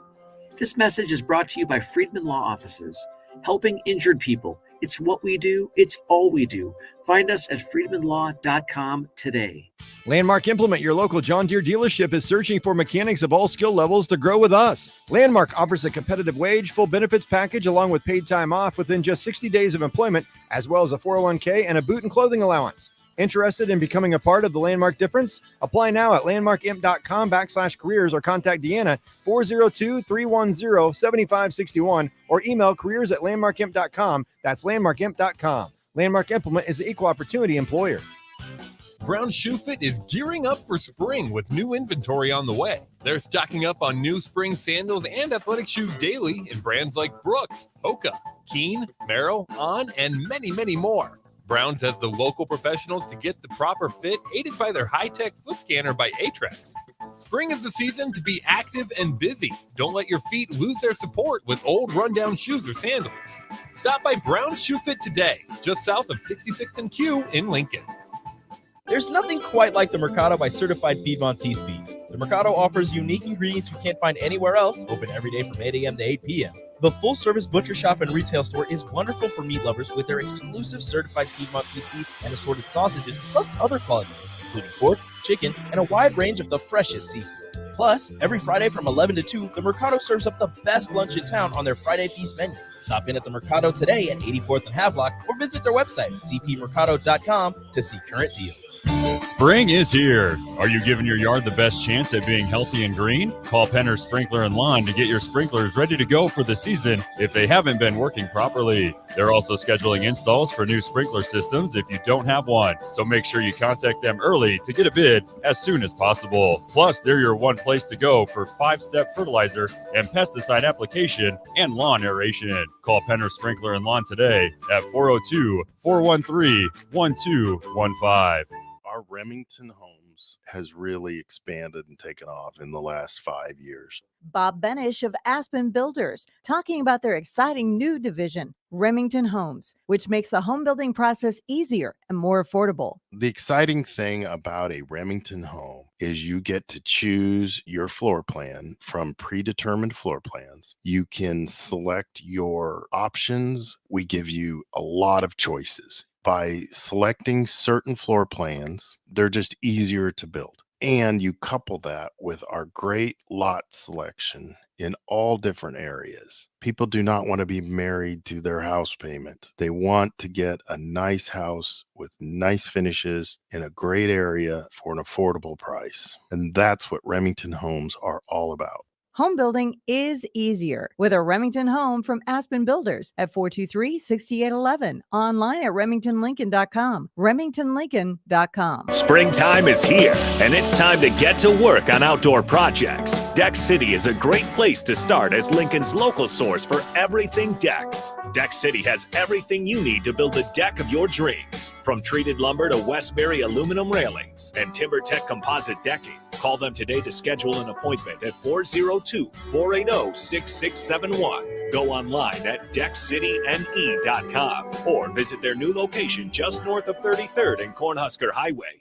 S16: This message is brought to you by Friedman Law Offices, helping injured people. It's what we do. It's all we do. Find us at friedmanlaw.com today.
S18: Landmark Implement, your local John Deere dealership, is searching for mechanics of all skill levels to grow with us. Landmark offers a competitive wage, full benefits package, along with paid time off within just 60 days of employment, as well as a 401k and a boot and clothing allowance. Interested in becoming a part of the Landmark difference? Apply now at landmarkimp.com/careers or contact Deanna 402-310-7561 or email careers@landmarkimp.com. That's landmarkimp.com. Landmark Implement is an equal opportunity employer.
S19: Brown Shoe Fit is gearing up for spring with new inventory on the way. They're stocking up on new spring sandals and athletic shoes daily in brands like Brooks, Hoka, Keen, Merrell, On, and many, many more. Browns has the local professionals to get the proper fit, aided by their high-tech foot scanner by Atrax. Spring is the season to be active and busy. Don't let your feet lose their support with old rundown shoes or sandals. Stop by Brown's Shoe Fit today, just south of 66th and Q in Lincoln.
S4: There's nothing quite like the Mercado by Certified Piedmontese beef. The Mercado offers unique ingredients you can't find anywhere else, open every day from 8 a.m. to 8 p.m. The full-service butcher shop and retail store is wonderful for meat lovers with their exclusive certified Piedmontese beef and assorted sausages, plus other quality meats, including pork, chicken, and a wide range of the freshest seafood. Plus, every Friday from 11 to 2, the Mercado serves up the best lunch in town on their Friday Feast menu. Stop in at the Mercado today at 84th and Havelock or visit their website at cpmercado.com to see current deals.
S17: Spring is here. Are you giving your yard the best chance at being healthy and green? Call Penner Sprinkler and Lawn to get your sprinklers ready to go for the season if they haven't been working properly. They're also scheduling installs for new sprinkler systems if you don't have one. So make sure you contact them early to get a bid as soon as possible. Plus, they're your one place to go for 5-step fertilizer and pesticide application and lawn aeration. Call Penner Sprinkler and Lawn today at 402-413-1215.
S22: Our Remington Homes has really expanded and taken off in the last 5 years.
S23: Bob Benish of Aspen Builders, talking about their exciting new division, Remington Homes, which makes the home building process easier and more affordable.
S22: The exciting thing about a Remington home is you get to choose your floor plan from predetermined floor plans. You can select your options. We give you a lot of choices. By selecting certain floor plans, they're just easier to build. And you couple that with our great lot selection in all different areas. People do not want to be married to their house payment. They want to get a nice house with nice finishes in a great area for an affordable price. And that's what Remington Homes are all about.
S23: Home building is easier with a Remington home from Aspen Builders at 423-6811. Online at remingtonlincoln.com. remingtonlincoln.com.
S1: Springtime is here, and it's time to get to work on outdoor projects. Deck City is a great place to start as Lincoln's local source for everything decks. Deck City has everything you need to build the deck of your dreams. From treated lumber to Westbury aluminum railings and TimberTech composite decking. Call them today to schedule an appointment at 402-480-6671. Go online at deckcityne.com or visit their new location just north of 33rd and Cornhusker Highway.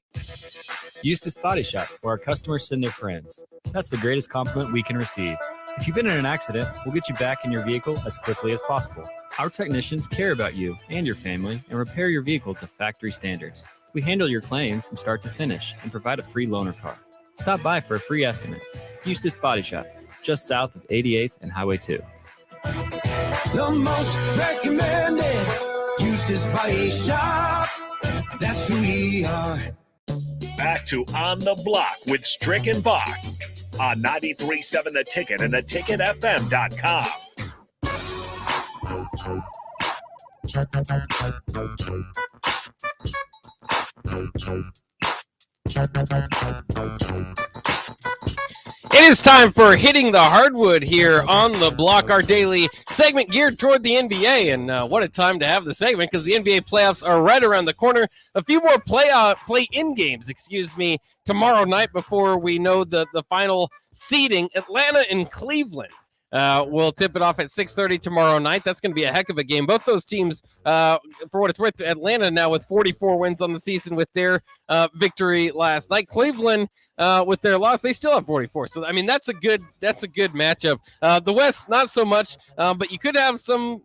S12: Eustace Body Shop, where our customers send their friends. That's the greatest compliment we can receive. If you've been in an accident, we'll get you back in your vehicle as quickly as possible. Our technicians care about you and your family and repair your vehicle to factory standards. We handle your claim from start to finish and provide a free loaner car. Stop by for a free estimate. Eustace Body Shop, just south of 88th and Highway 2.
S13: The most recommended Eustace Body Shop. That's who we are.
S1: Back to On the Block with Strick and Bach on 93.7 The Ticket and theticketfm.com.
S3: It is time for Hitting the Hardwood here on the block, our daily segment geared toward the NBA. And what a time to have the segment, because the NBA playoffs are right around the corner. A few more play-in games, tomorrow night before we know the final seeding. Atlanta and Cleveland. We'll tip it off at 6:30 tomorrow night. That's going to be a heck of a game. Both those teams, for what it's worth, Atlanta now with 44 wins on the season with their victory last night. Cleveland, with their loss, they still have 44. So I mean, that's a good matchup. The West, not so much, but you could have some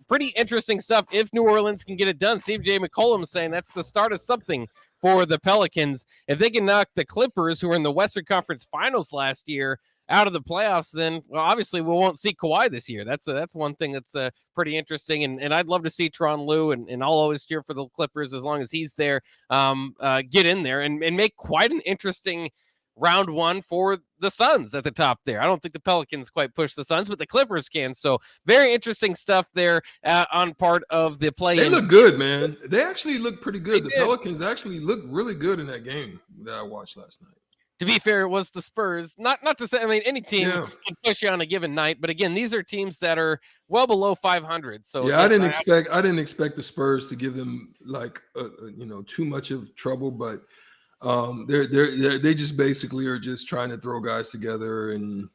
S3: pretty interesting stuff if New Orleans can get it done. CJ McCollum saying that's the start of something for the Pelicans. If they can knock the Clippers, who were in the Western Conference Finals last year, out of the playoffs, then obviously we won't see Kawhi this year. That's one thing that's pretty interesting, and I'd love to see Tron Lue, and I'll always cheer for the Clippers as long as he's there, get in there and make quite an interesting round one for the Suns at the top there. I don't think the Pelicans quite push the Suns, but the Clippers can. So very interesting stuff there on part of the play.
S9: They look good, man. They actually look pretty good. The Pelicans actually looked really good in that game that I watched last night.
S3: To be fair, it was the Spurs. Not to say, I mean, any team can push you on a given night, but again, these are teams that are well below 500. So
S9: yeah, I didn't expect the Spurs to give them like too much of trouble, but they just basically are just trying to throw guys together, and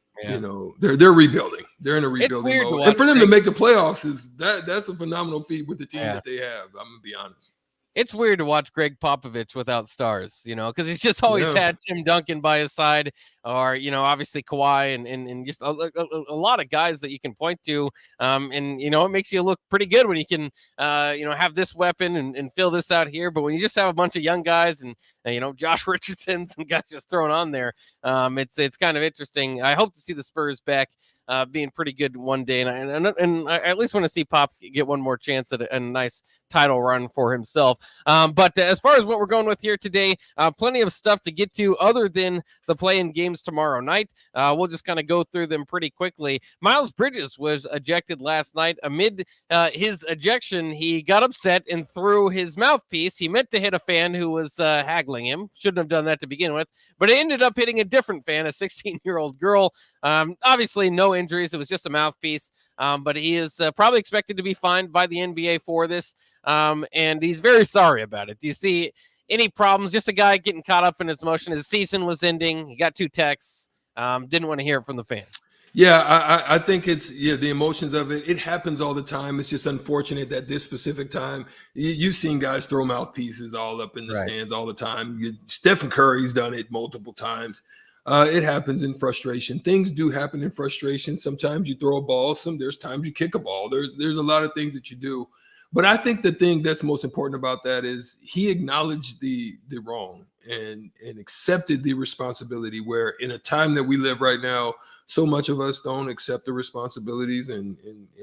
S9: they're rebuilding. They're in a rebuilding mode, and for them to make the playoffs that's a phenomenal feat with the team that they have. I'm gonna be honest.
S3: It's weird to watch Greg Popovich without stars, because he's just always had Tim Duncan by his side, or, obviously Kawhi and just a lot of guys that you can point to. It makes you look pretty good when you can, have this weapon and fill this out here. But when you just have a bunch of young guys and Josh Richardson, some guys just thrown on there, it's kind of interesting. I hope to see the Spurs back being pretty good one day. And I at least want to see Pop get one more chance at a nice title run for himself. But as far as what we're going with here today, plenty of stuff to get to other than the play-in games tomorrow night. We'll just kind of go through them pretty quickly. Miles Bridges was ejected last night. Amid his ejection, he got upset and threw his mouthpiece. He meant to hit a fan who was haggling him. Shouldn't have done that to begin with, but it ended up hitting a different fan, a 16-year-old girl. Obviously no injuries. It was just a mouthpiece, but he is probably expected to be fined by the NBA for this, and he's very sorry about it. Do you see any problems? Just a guy getting caught up in his emotion. His season was ending. He got 2 texts. Didn't want to hear it from the fans.
S9: Yeah, I think it's the emotions of it. It happens all the time. It's just unfortunate that this specific time, you've seen guys throw mouthpieces all up in the stands all the time. Stephen Curry's done it multiple times. It happens in frustration. Things do happen in frustration. Sometimes you throw a ball. There's times you kick a ball. There's a lot of things that you do. But I think the thing that's most important about that is he acknowledged the wrong and accepted the responsibility, where in a time that we live right now, so much of us don't accept the responsibilities. And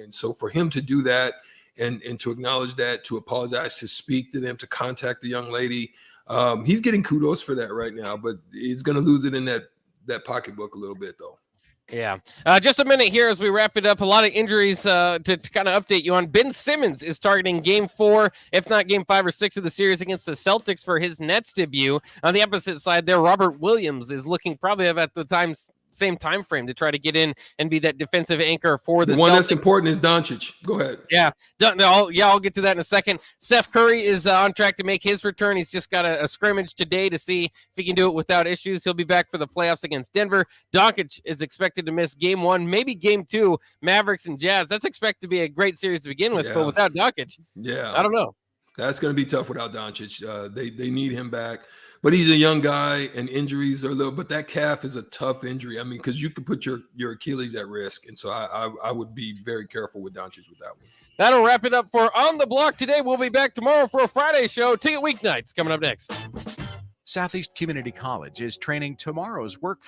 S9: so for him to do that and to acknowledge that, to apologize, to speak to them, to contact the young lady, he's getting kudos for that right now, but he's going to lose it in that pocketbook a little bit, though.
S3: Yeah. Just a minute here as we wrap it up. A lot of injuries to kind of update you on. Ben Simmons is targeting game 4, if not game 5 or 6 of the series against the Celtics for his Nets debut. On the opposite side there, Robert Williams is looking probably at the same time frame to try to get in and be that defensive anchor for the
S9: one
S3: Celtics.
S9: That's important is Doncic. Go ahead.
S3: Yeah, I'll get to that in a second. Steph Curry is on track to make his return. He's just got a scrimmage today to see if he can do it without issues. He'll be back for the playoffs against Denver. Doncic is expected to miss game 1, maybe game 2, Mavericks and Jazz. That's expected to be a great series to begin with, but without Doncic, I don't know.
S9: That's going to be tough without Doncic. They need him back. But he's a young guy, and injuries are but that calf is a tough injury. I mean, because you could put your Achilles at risk. And so I would be very careful with Doncic with that one.
S3: That'll wrap it up for On the Block today. We'll be back tomorrow for a Friday show. Ticket weeknights coming up next.
S6: Southeast Community College is training tomorrow's workforce